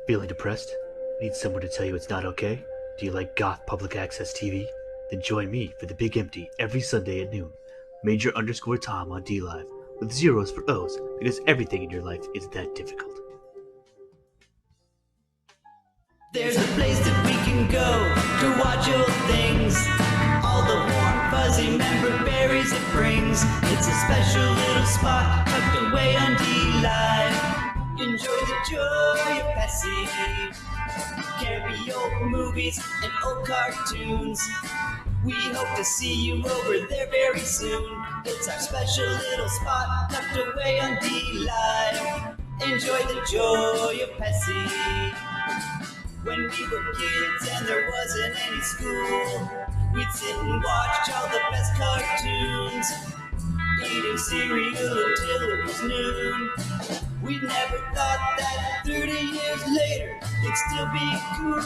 Feeling depressed? Need someone to tell you it's not okay? Do you like goth public access TV? Then join me for The Big Empty every Sunday at noon. Major_Tom on DLive, with zeros for O's, because everything in your life is that difficult. There's a place that we can go to watch old things. All the warm, fuzzy member berries it brings. It's a special little spot tucked away on DLive. Enjoy the joy of Bessie. Campy old movies and old cartoons. We hope to see you over there very soon. It's our special little spot tucked away on DLive. Enjoy the joy of Bessie. When we were kids and there wasn't any school, we'd sit and watch all the best cartoons, eating cereal until it was noon. We never thought that 30 years later it'd still be cool.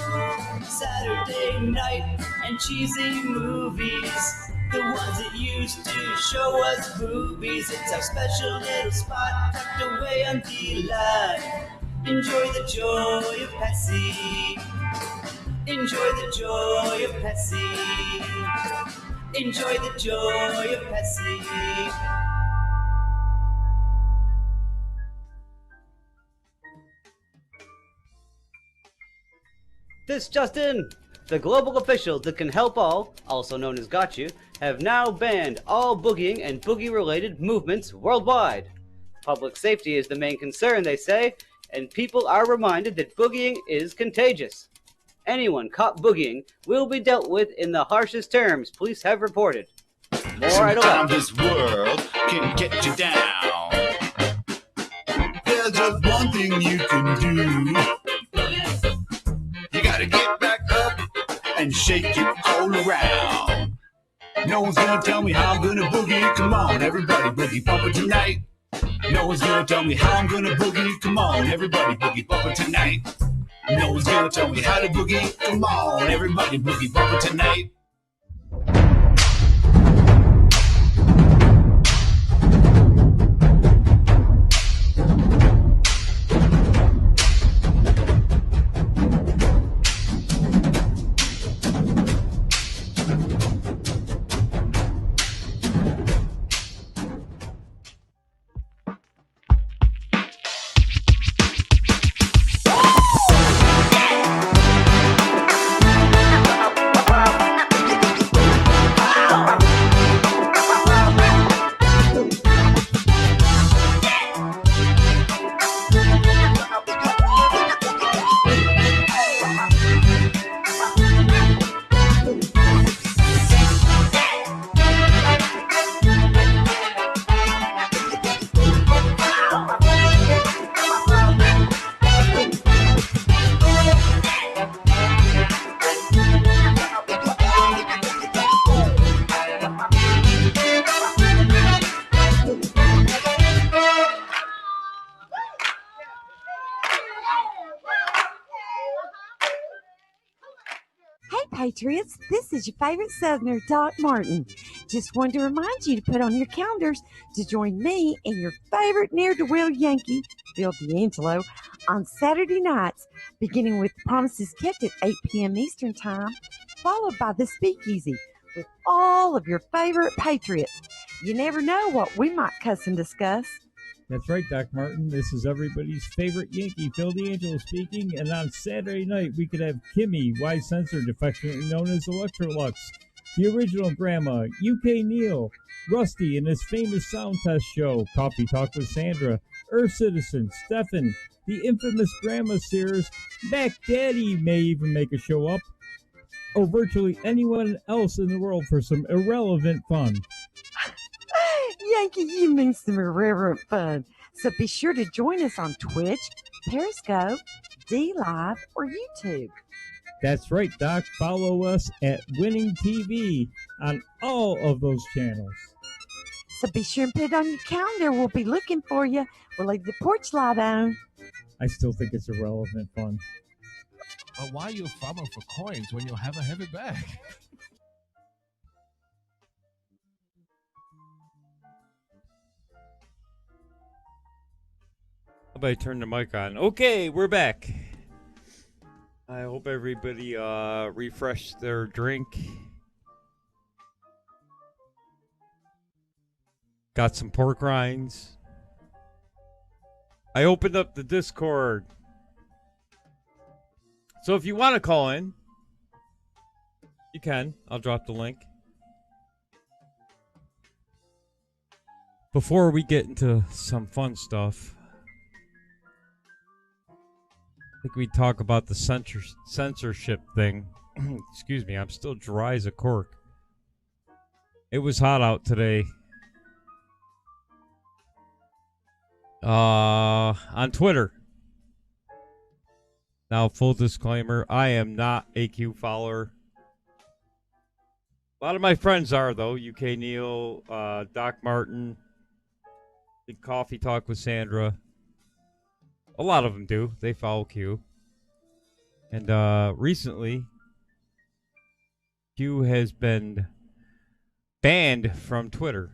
Saturday night and cheesy movies, the ones that used to show us boobies. It's our special little spot tucked away on DLive. Enjoy the joy of Bessie. Enjoy the joy of Bessie. Enjoy the joy of Bessie. This just in! The global officials that can help all, also known as Got You, have now banned all boogieing and boogie-related movements worldwide. Public safety is the main concern, they say, and people are reminded that boogieing is contagious. Anyone caught boogieing will be dealt with in the harshest terms police have reported. More at 11. Sometimes this world can get you down. There's just one thing you can do. You gotta get back up and shake it all around. No one's gonna tell me how I'm gonna boogie. Come on, everybody boogie bumper tonight. No one's gonna tell me how I'm gonna boogie. Come on, everybody boogie bumper tonight. No one's gonna tell me how to boogie. Come on, everybody boogie bumper tonight. Patriots. This is your favorite Southerner, Doc Martin. Just wanted to remind you to put on your calendars to join me and your favorite ne'er-do-well Yankee, Bill D'Angelo, on Saturday nights, beginning with Promises Kept at 8 p.m. Eastern Time, followed by The Speakeasy with all of your favorite Patriots. You never know what we might cuss and discuss. That's right, Doc Martin. This is everybody's favorite Yankee, Phil D'Angelo speaking. And on Saturday night, we could have Kimmy, Wise Censored, affectionately known as Electrolux, the original Grandma, UK Neil, Rusty and his famous sound test show, Coffee Talk with Sandra, Earth Citizen, Stefan, the infamous Grandma Sears, Mac Daddy may even make a show up, or virtually anyone else in the world for some irrelevant fun. Yankee, you mean some irreverent fun. So be sure to join us on Twitch, Periscope, D-Live, or YouTube. That's right, Doc. Follow us at Winning TV on all of those channels. So be sure and put it on your calendar. We'll be looking for you. We'll leave the porch light on. I still think it's irrelevant fun. But why you farming for coins when you have a heavy bag? Somebody turn the mic on. Okay, we're back. I hope everybody refreshed their drink. Got some pork rinds. I opened up the Discord. So if you want to call in, you can. I'll drop the link. Before we get into some fun stuff, I think we talk about the censorship thing. Excuse me, I'm still dry as a cork. It was hot out today. On Twitter. Now, full disclaimer, I am not a Q follower. A lot of my friends are, though. UK Neil, Doc Martin, Big Coffee Talk with Sandra. A lot of them do. They follow Q. And recently, Q has been banned from Twitter.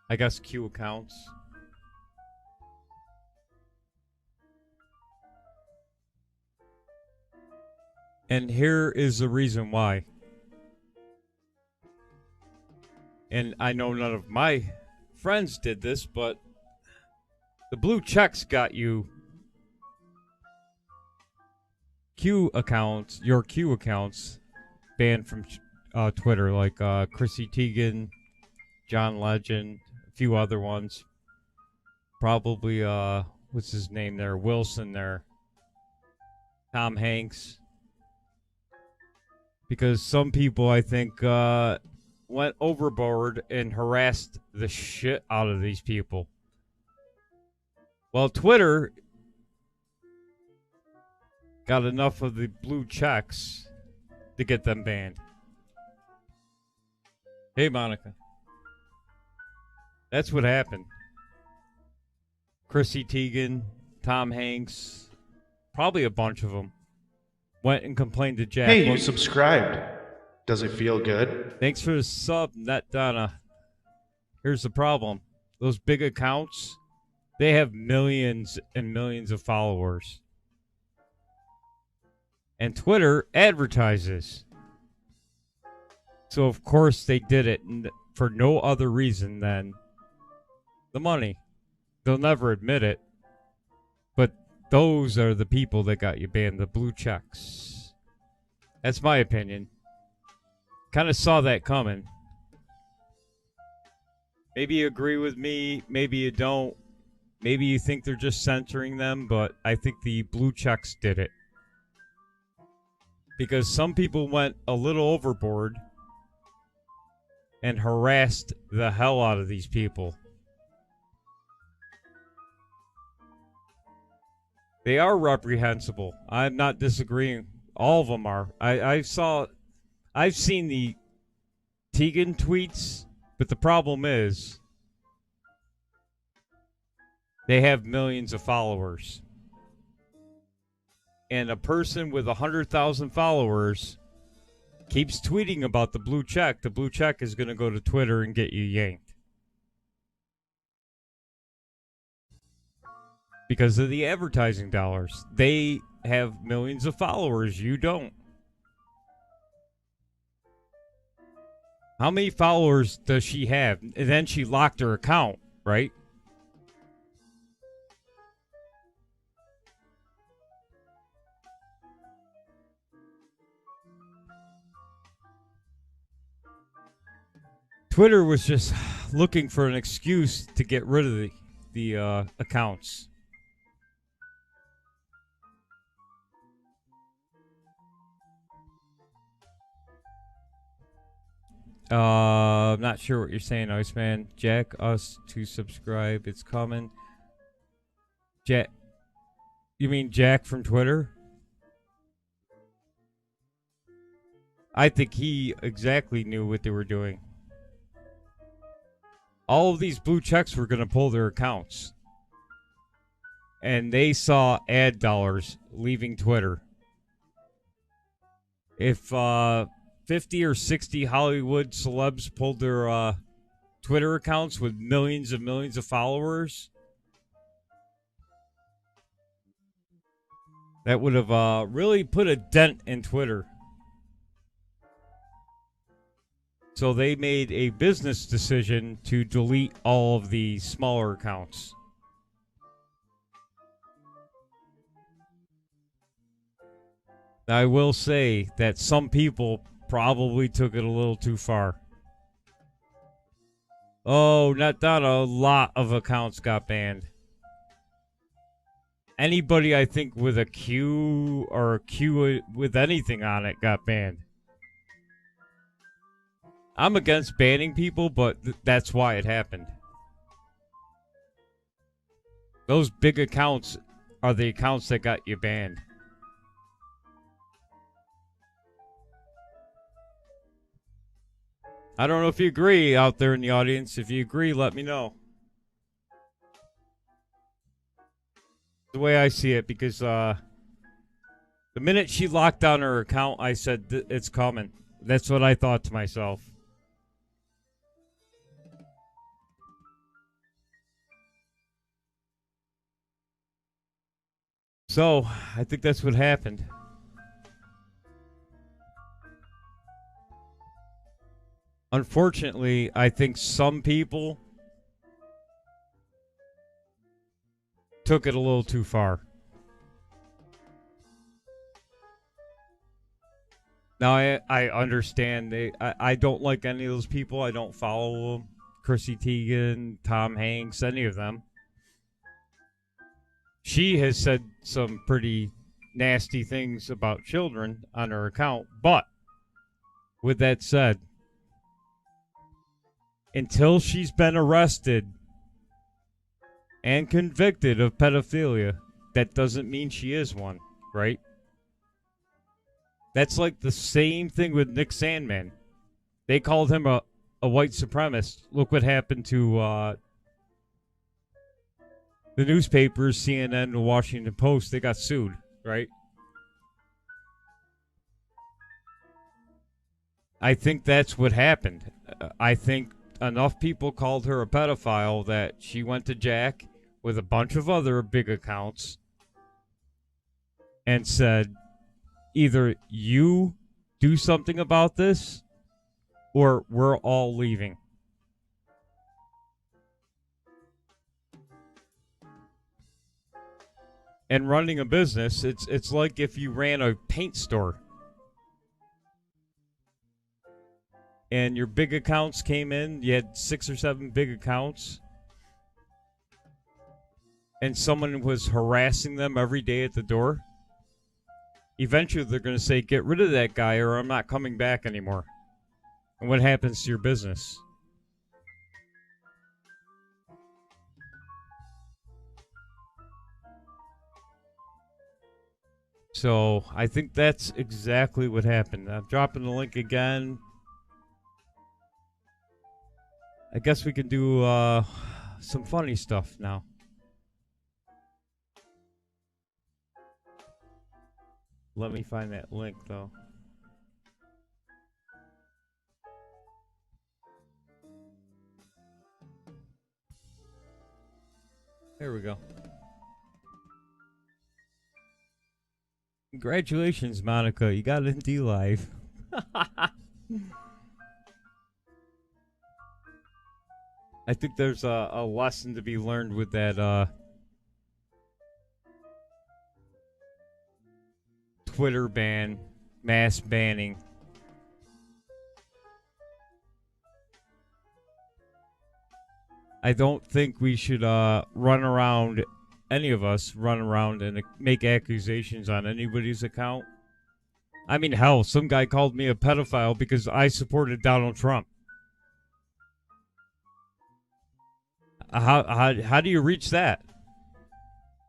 I guess Q accounts. And here is the reason why. And I know none of my friends did this, but the blue checks got you your Q accounts banned from Twitter, like Chrissy Teigen, John Legend, a few other ones. Probably, what's his name there? Wilson there. Tom Hanks. Because some people, I think, went overboard and harassed the shit out of these people. Well, Twitter got enough of the blue checks to get them banned. Hey, Monica. That's what happened. Chrissy Teigen, Tom Hanks, probably a bunch of them, went and complained to Jack. Hey, you subscribed. Does it feel good? Thanks for the sub, Net Donna. Here's the problem. Those big accounts, they have millions and millions of followers. And Twitter advertises. So, of course, they did it for no other reason than the money. They'll never admit it. But those are the people that got you banned, the blue checks. That's my opinion. Kind of saw that coming. Maybe you agree with me, maybe you don't. Maybe you think they're just censoring them, but I think the blue checks did it. Because some people went a little overboard and harassed the hell out of these people. They are reprehensible. I'm not disagreeing. All of them are. I've seen the Teigen tweets, but the problem is they have millions of followers. and a person with 100,000 followers keeps tweeting about the blue check is going to go to Twitter and get you yanked. Because of the advertising dollars. They have millions of followers. You don't. How many followers does she have? And then she locked her account, right? Twitter was just looking for an excuse to get rid of the accounts. I'm not sure what you're saying, Iceman. Jack us to subscribe. It's coming. Jack. You mean Jack from Twitter? I think he exactly knew what they were doing. All of these blue checks were going to pull their accounts. And they saw ad dollars leaving Twitter. If 50 or 60 Hollywood celebs pulled their Twitter accounts with millions of followers, that would have really put a dent in Twitter. So they made a business decision to delete all of the smaller accounts. I will say that some people probably took it a little too far. Oh, not a lot of accounts got banned. Anybody, I think, with a Q or a Q with anything on it got banned. I'm against banning people, but that's why it happened. Those big accounts are the accounts that got you banned. I don't know if you agree out there in the audience. If you agree, let me know. The way I see it, because the minute she locked down her account, I said, it's coming. That's what I thought to myself. So, I think that's what happened. Unfortunately, I think some people took it a little too far. Now, I understand. I don't like any of those people. I don't follow them. Chrissy Teigen, Tom Hanks, any of them. She has said some pretty nasty things about children on her account. But, with that said, until she's been arrested and convicted of pedophilia, that doesn't mean she is one, right? That's like the same thing with Nick Sandman. They called him a white supremacist. Look what happened to the newspapers, CNN and the Washington Post. They got sued, right? I think that's what happened. I think enough people called her a pedophile that she went to Jack with a bunch of other big accounts and said, either you do something about this or we're all leaving. And running a business, it's like if you ran a paint store and your big accounts came in, you had 6 or 7 big accounts, and someone was harassing them every day at the door. Eventually, they're going to say, get rid of that guy or I'm not coming back anymore. And what happens to your business? So, I think that's exactly what happened. I'm dropping the link again. I guess we can do some funny stuff now. Let me find that link, though. There we go. Congratulations, Monica. You got in D-Live. I think there's a lesson to be learned with that Twitter ban, mass banning. I don't think we should run around, any of us run around and make accusations on anybody's account. I mean, hell, some guy called me a pedophile because I supported Donald Trump. How do you reach that?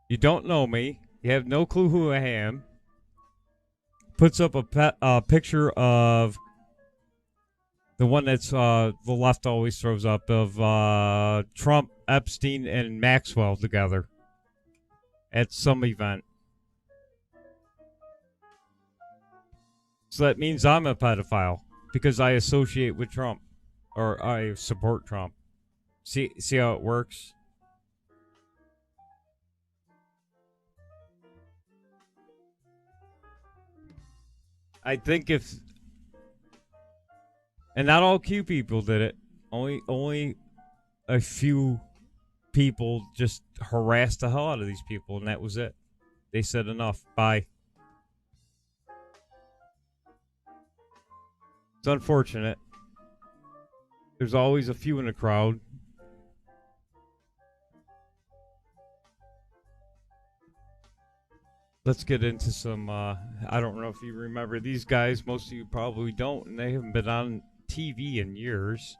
You don't know me. You have no clue who I am. Puts up a picture of the one that's the left always throws up of Trump, Epstein, and Maxwell together at some event. So that means I'm a pedophile because I associate with Trump or I support Trump. See how it works? I think if, and not all Q people did it. Only a few people just harassed the hell out of these people, and that was it. They said enough. Bye. It's unfortunate. There's always a few in the crowd. Let's get into some, I don't know if you remember these guys. Most of you probably don't, and they haven't been on TV in years.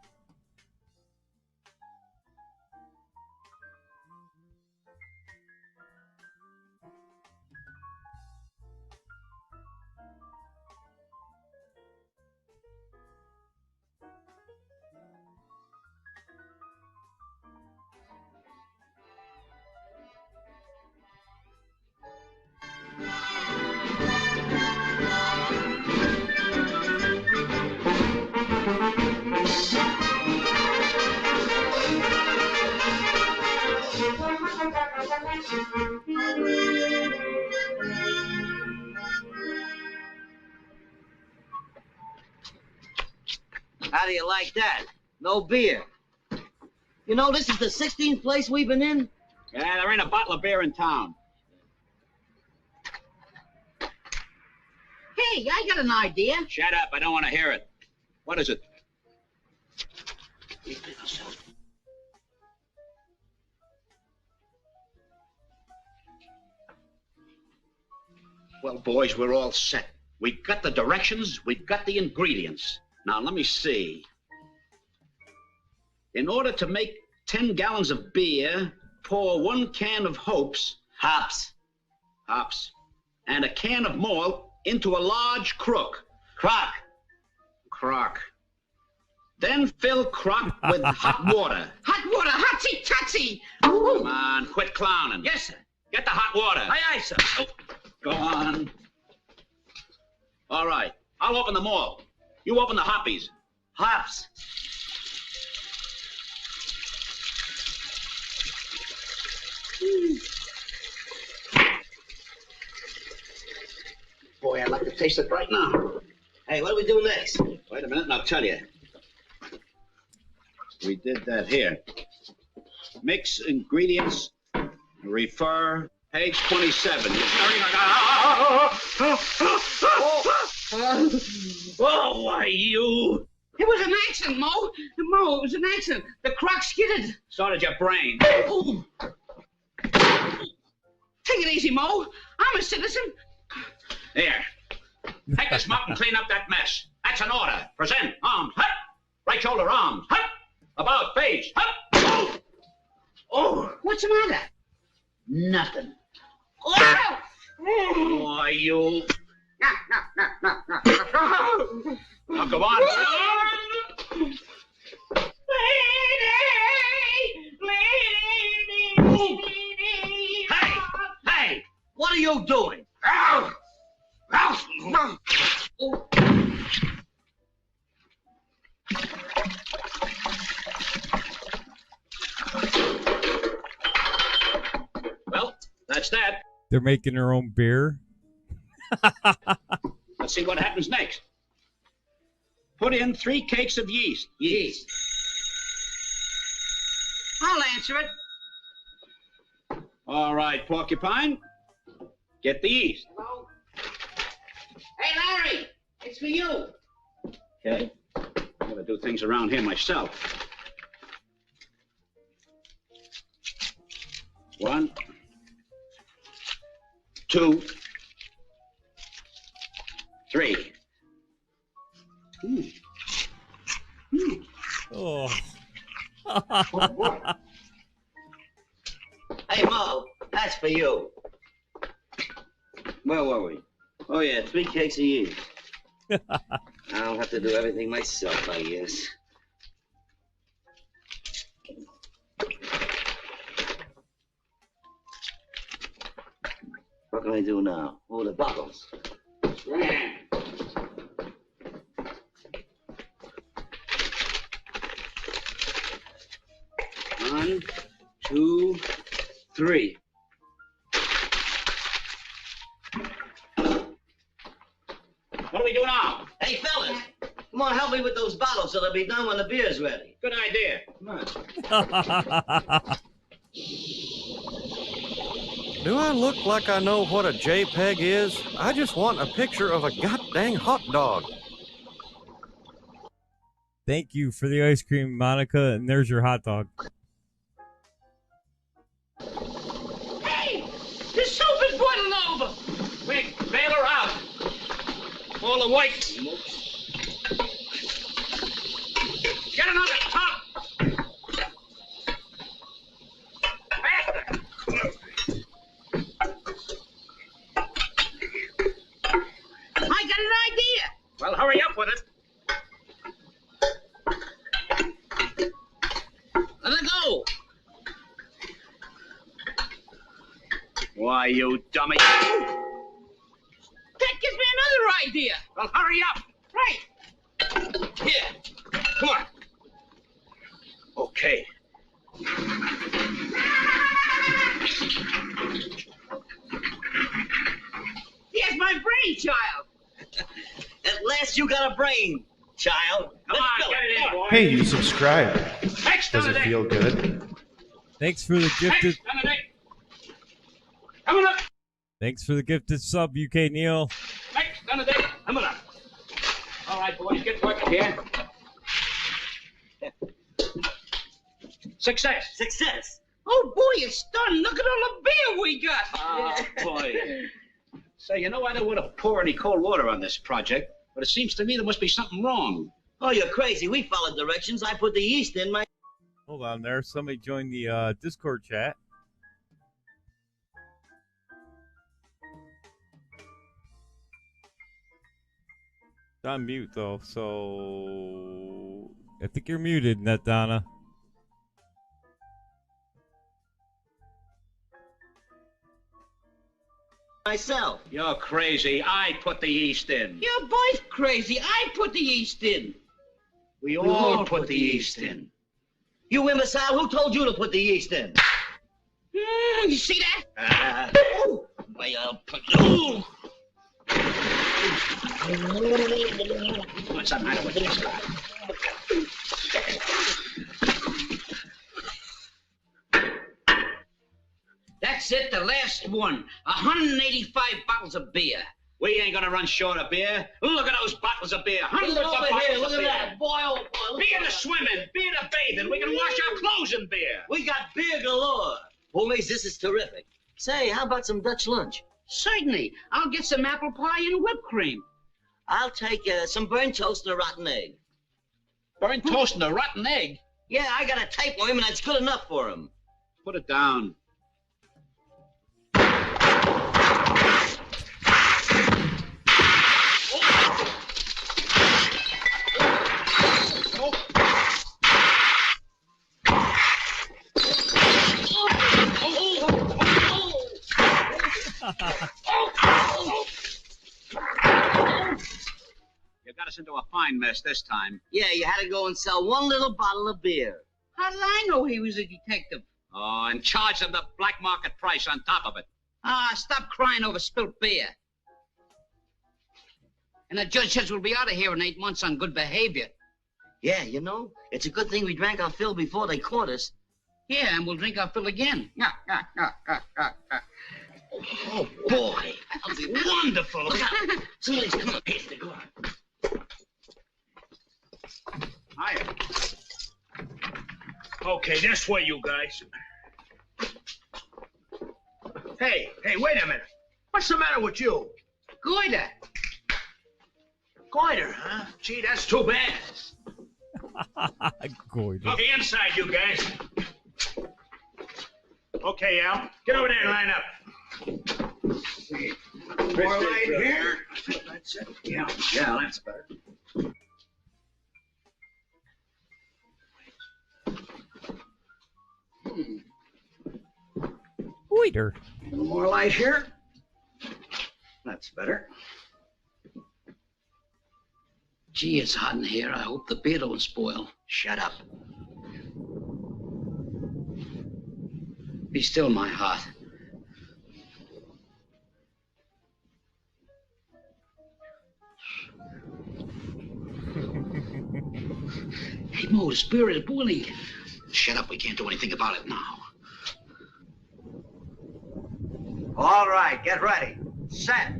How do you like that? No beer. You know, this is the 16th place we've been in. Yeah, there ain't a bottle of beer in town. Hey, I got an idea. Shut up, I don't want to hear it. What is it? Well, boys, we're all set. We've got the directions, we've got the ingredients. Now, let me see. In order to make 10 gallons of beer, pour 1 can of hops, hops, and a can of malt into a large crock. Then fill crock with hot water. Hot water, hotsy totsy. Come on, quit clowning. Yes, sir. Get the hot water. Aye, aye, sir. Oh, go on. All right, I'll open the malt. You open the hoppies. Hops. Boy, I'd like to taste it right now. Hey, what do we do next? Wait a minute and I'll tell you. We did that here. Mix ingredients, refer, page 27. Oh, why, you? It was an accident, Mo. Mo, it was an accident. The crock skidded. So did your brain. Oh. Take it easy, Mo. I'm a citizen. Here. Take this mop and clean up that mess. That's an order. Present. Arms. Hut. Right shoulder. Arms. Hut. About face. Hut. Oh, what's the matter? Nothing. Oh. Why, you... No. Now, go on. Hey! What are you doing? Well, that's that. They're making their own beer. Let's see what happens next. Put in 3 cakes of yeast. Yeast. I'll answer it. All right, Porcupine. Get the yeast. Hello? Hey, Larry, it's for you. Okay. I'm going to do things around here myself. 1, 2, 3. Oh. Hey, Mo, that's for you. Where were we? Oh, yeah, 3 cakes of yeast. I'll have to do everything myself, I guess. What can I do now? Oh, the bottles. 1, 2, 3. What do we do now? Hey, fellas, come on, help me with those bottles so they'll be done when the beer's ready. Good idea. Come on. Do I look like I know what a JPEG is? I just want a picture of a goddamn hot dog. Thank you for the ice cream, Monica, and there's your hot dog. Hey, the soup is boiling over. Quick, bail her out. All the white. Get another top. Faster. I got an idea. Well, hurry up with it. Let her go. Why, you dummy. That gives me another idea. Well, hurry up. Right. Here. Come on. Okay. Here's my brainchild. At last you got a brain, child. Come on, get it in, boy. Hey, you subscribed. Next Does it feel good? Thanks for the gifted. Coming up. Thanks for the gifted sub, UK Neil. Next, done a day. Coming up. All right, boys, get working here. Success. Success. Oh, boy, it's done. Look at all the beer we got. Oh, boy. Say, you know, I don't want to pour any cold water on this project, but it seems to me there must be something wrong. Oh, you're crazy. We followed directions. I put the yeast in my... Hold on there. Somebody joined the Discord chat. It's on mute, though, so... I think you're muted, NetDonna. myself. You're crazy. I put the yeast in. You're both crazy. I put the yeast in. We all put the yeast in. You imbecile, who told you to put the yeast in? You see that? What's the matter with this guy? That's it, the last one. 185 bottles of beer. We ain't gonna run short of beer. Look at those bottles of beer. Hundreds of bottles here. Look of at beer. that. Boy, oh boy. Beer to swimming, beer to bathing. We can wash our clothes in beer. We got beer galore. Boys, this is terrific. Say, how about some Dutch lunch? Certainly. I'll get some apple pie and whipped cream. I'll take some burnt toast and a rotten egg. Burnt toast and a rotten egg? Yeah, I got a tapeworm, and that's good enough for him. Put it down. us into a fine mess this time. Yeah, you had to go and sell one little bottle of beer. How did I know he was a detective? Oh, and charge them the black market price on top of it. Stop crying over spilt beer. And the judge says we'll be out of here in 8 months on good behavior. Yeah, you know, it's a good thing we drank our fill before they caught us. Yeah, and we'll drink our fill again. Oh, boy. That'll be wonderful. Look out. Somebody's coming. Here's the door. Hiya. Okay, this way, you guys. Hey, wait a minute. What's the matter with you? Goiter. Goiter, huh? Gee, that's too bad. Goiter. Okay, inside, you guys. Okay, Al, get over there and line up. More light here. That's it. Yeah, that's better. Goiter. A little more light here. That's better. Gee, it's hot in here. I hope the beer don't spoil. Shut up. Be still, my heart. Hey, Mo, the beer is boiling. Shut up. We can't do anything about it now. All right, get ready. Set.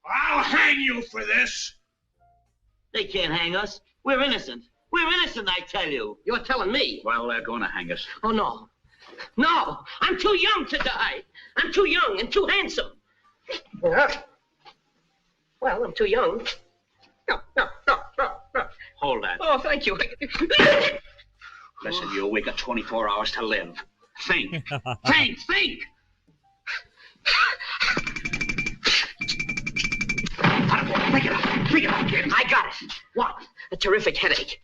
I'll hang you for this. They can't hang us. We're innocent. We're innocent, I tell you. You're telling me? Well, they're going to hang us. Oh, no. No, I'm too young to die. I'm too young and too handsome. Well, I'm too young. No. Hold that. Oh, thank you. Listen, you, we got 24 hours to live. Think. Think. Pick it up, kid. I got it. What? A terrific headache.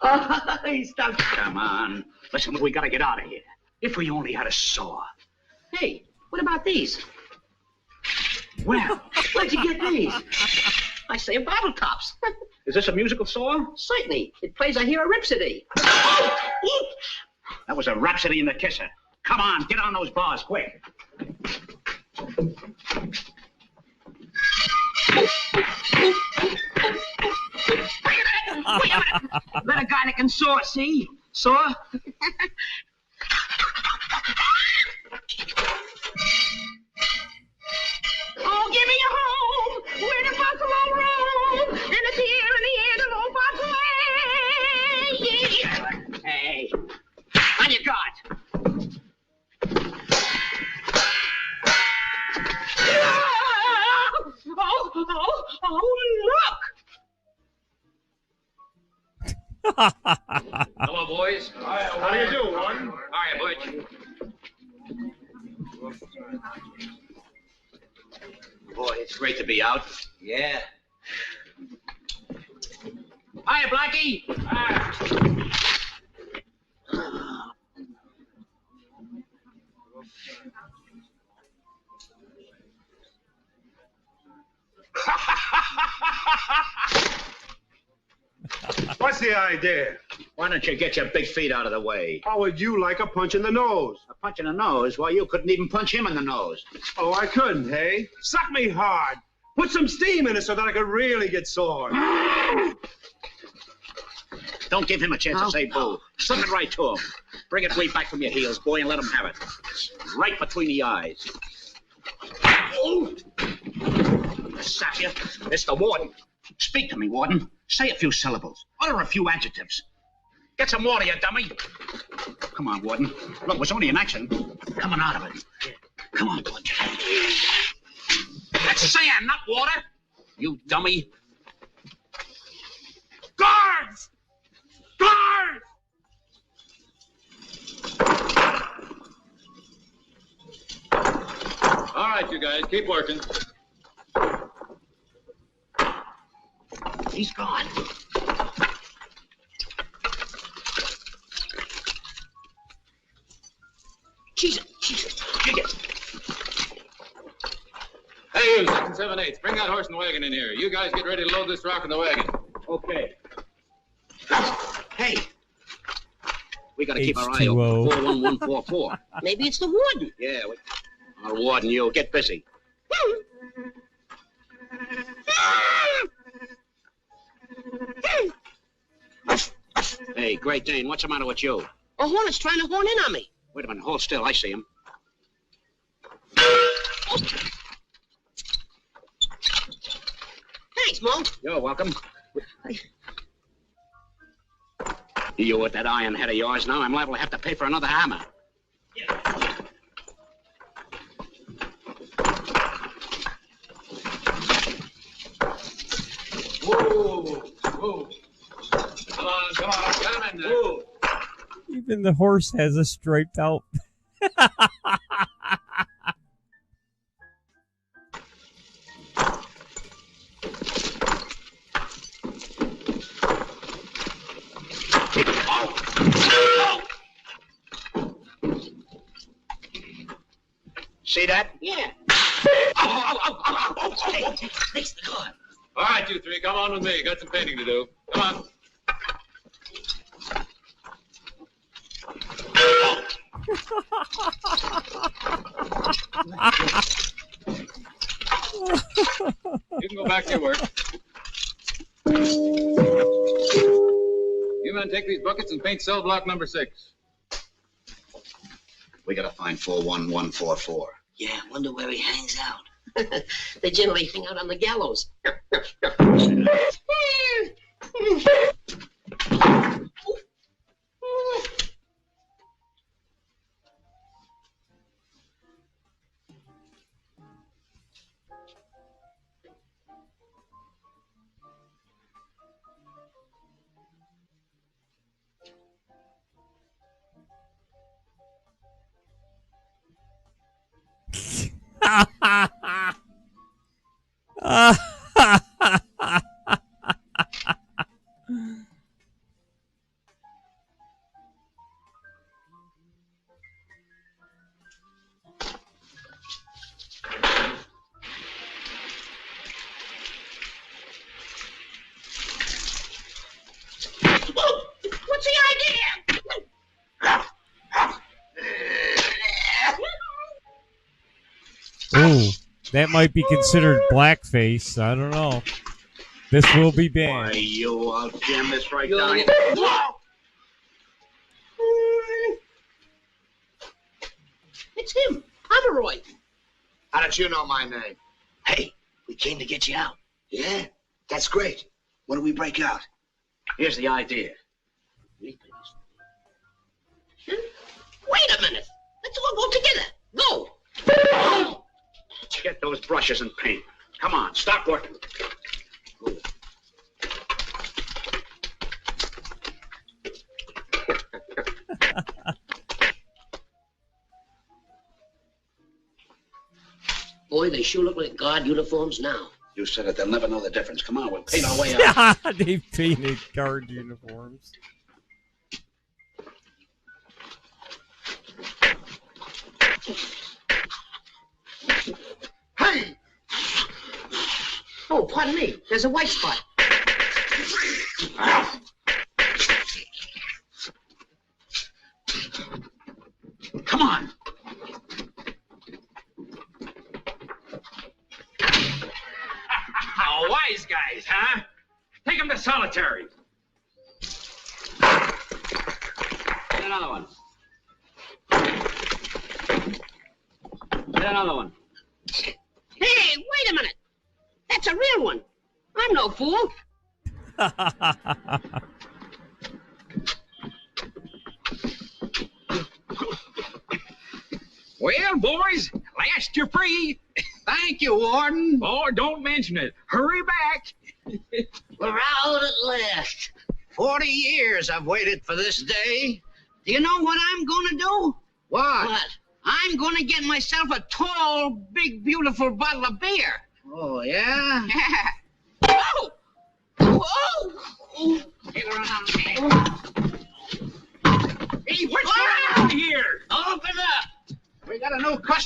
Oh, stop. Come on. Listen, we got to get out of here. If we only had a saw. Hey, what about these? Well, Where'd you get these? I say bottle tops. is this a musical saw? Certainly. It plays I Hear a Rhapsody. That was a rhapsody in the kisser. Come on, get on those bars, quick. Wait a minute. Let a guy that can saw, see? Saw? Oh, give me a home where the buffalo roam and the deer in the antelope are play. Yeah. Hey, on your guard. Oh, look! Hello, boys. How do you do, Warden? Hiya, Butch. Boy, it's great to be out. Yeah. Hiya, Blackie. What's the idea? Why don't you get your big feet out of the way? How would you like a punch in the nose? A punch in the nose? Why, you couldn't even punch him in the nose. Oh, I couldn't, hey? Suck me hard. Put some steam in it so that I could really get sore. Don't give him a chance to say boo. Slip it right to him. Bring it way back from your heels, boy, and let him have it. Right between the eyes. Oh! Sap you. It's the warden. Speak to me, warden. Say a few syllables. Utter a few adjectives. Get some water, you dummy. Come on, warden. Look, it was only an action. Coming out of it. Come on, Butch. That's sand, not water. You dummy. Guards! Guards! All right, you guys, keep working. He's gone. Jesus. You get. Hey, you, 6 and 7/8. Bring that horse and wagon in here. You guys get ready to load this rock in the wagon. Okay. Hey. We gotta keep our eye open. 41144. Maybe it's the warden. Yeah, I'll warden you. Get busy. Hey, Great Dane, what's the matter with you? A hornet's trying to horn in on me. Wait a minute, hold still. I see him. Thanks, Mo. You're welcome. You with that iron head of yours now, I'm liable to have to pay for another hammer. Whoa, whoa. Come on, get him in there. Whoa. Even the horse has a striped out. See that? Yeah. Thanks to God. All right, you three, come on with me. Got some painting to do. Come on. You can go back to your work. You men take these buckets and paint cell block number 6. We gotta find 41144. Yeah, wonder where he hangs out. They generally hang out on the gallows. What's the idea? Oh, that might be considered blackface. I don't know. This will be banned. Why, I'll jam this right down. It's him, Pomeroy. How did you know my name? Hey, we came to get you out. Yeah, that's great. When do we break out? Here's the idea. Wait a minute. Let's all go together. Go. Get those brushes and paint. Come on, stop working. Boy, they sure look like guard uniforms now. You said it, they'll never know the difference. Come on, we'll paint our way out. They painted guard uniforms. Hey! Oh, pardon me. There's a white spot. Come on. Oh, wise guys, huh? Take them to solitary. Get another one. Get another one. Hey, wait a minute. That's a real one. I'm no fool. Well, boys, last you're free. Thank you, Warden. Oh, don't mention it. Hurry back. We're out at last. 40 years I've waited for this day. Do you know what I'm gonna do? What? I'm gonna get myself a tall, big, beautiful bottle of beer. Oh, yeah? Oh! Oh! Get around here. Hey, what's going on here? Open up!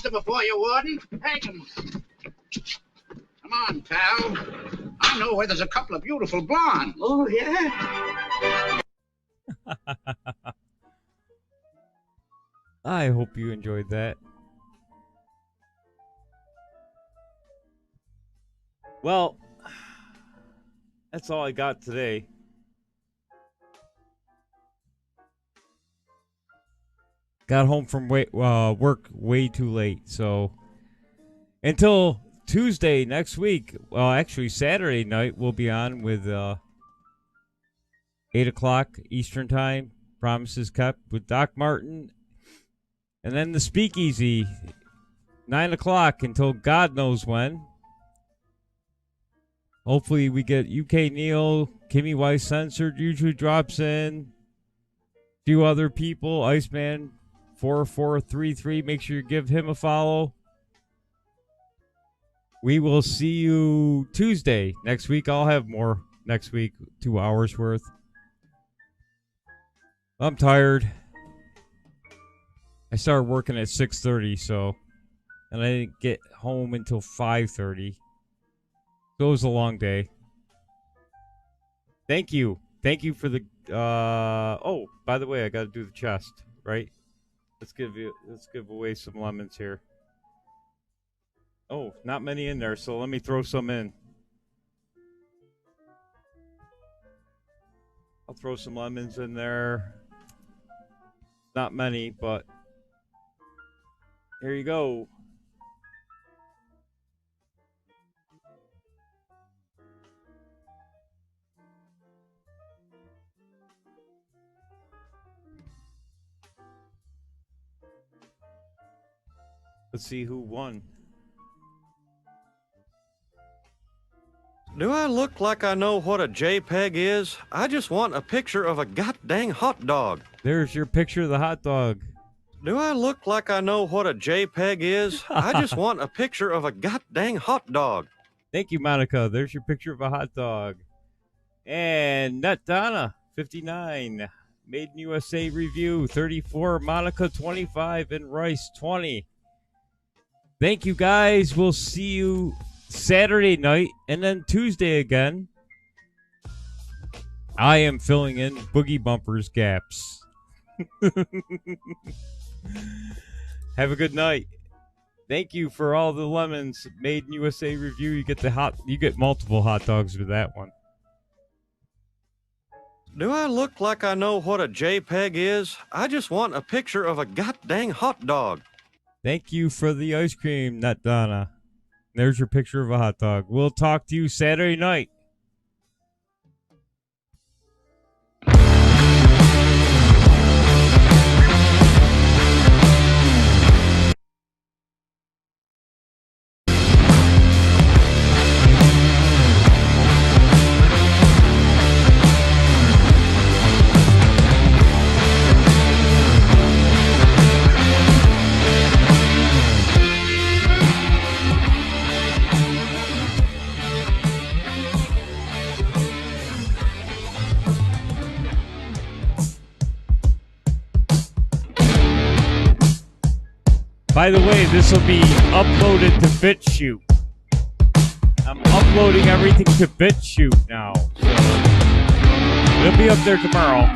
faster before you, Warden. Take him. Come on, pal. I know where there's a couple of beautiful blondes. Oh, yeah? I hope you enjoyed that. Well, that's all I got today. Got home from work way too late, so until Tuesday next week, well, actually Saturday night, we'll be on with 8 o'clock Eastern Time, Promises Kept with Doc Martin, and then the Speakeasy, 9 o'clock until God knows when. Hopefully we get UK Neil, Kimmy Weiss Censored usually drops in, a few other people, Iceman 4433, make sure you give him a follow. We will see you Tuesday next week. I'll have more next week, 2 hours worth. I'm tired. I started working at 6:30, so, and I didn't get home until 5:30. So it was a long day. Thank you. Thank you for the, oh, by the way, I got to do the chest, right? Let's give away some lemons here. Oh, not many in there, so let me throw some in. I'll throw some lemons in there. Not many, but here you go. Let's see who won. Do I look like I know what a JPEG is? I just want a picture of a goddamn hot dog. There's your picture of the hot dog. Do I look like I know what a JPEG is? I just want a picture of a goddamn hot dog. Thank you, Monica. There's your picture of a hot dog. And Nut Donna, 59. Made in USA review, 34. Monica, 25. And Rice, 20. Thank you, guys. We'll see you Saturday night and then Tuesday again. I am filling in Boogie Bumper's gaps. Have a good night. Thank you for all the lemons. Made in USA review. You get multiple hot dogs with that one. Do I look like I know what a JPEG is? I just want a picture of a goddamn hot dog. Thank you for the ice cream, Nut Donna. There's your picture of a hot dog. We'll talk to you Saturday night. By the way, this will be uploaded to BitChute. I'm uploading everything to BitChute now. So it'll be up there tomorrow.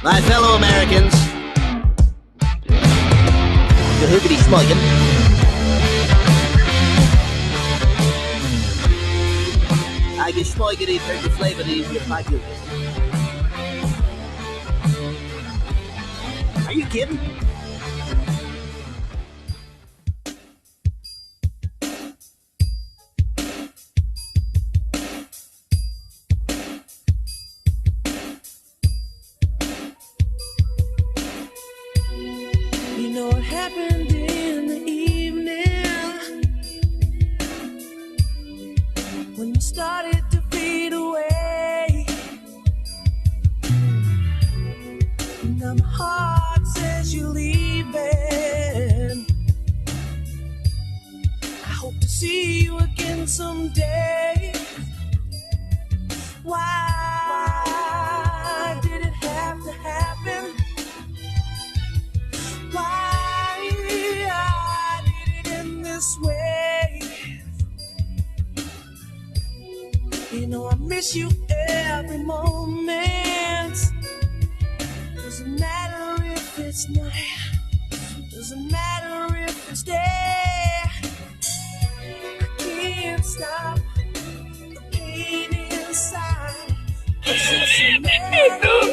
My fellow Americans, the hoogity smuggin'. I get schmoigity, turkey flavity, with my goodness. Are you kidding? You know what happened in the evening when you started to fade away. Now my heart says you're leaving. I hope to see you again someday. Why did it have to happen? Why did it end this way? You know I miss you every moment. Doesn't matter if it's night, doesn't matter if it's day. I can't stop the pain inside. 'Cause it's a matter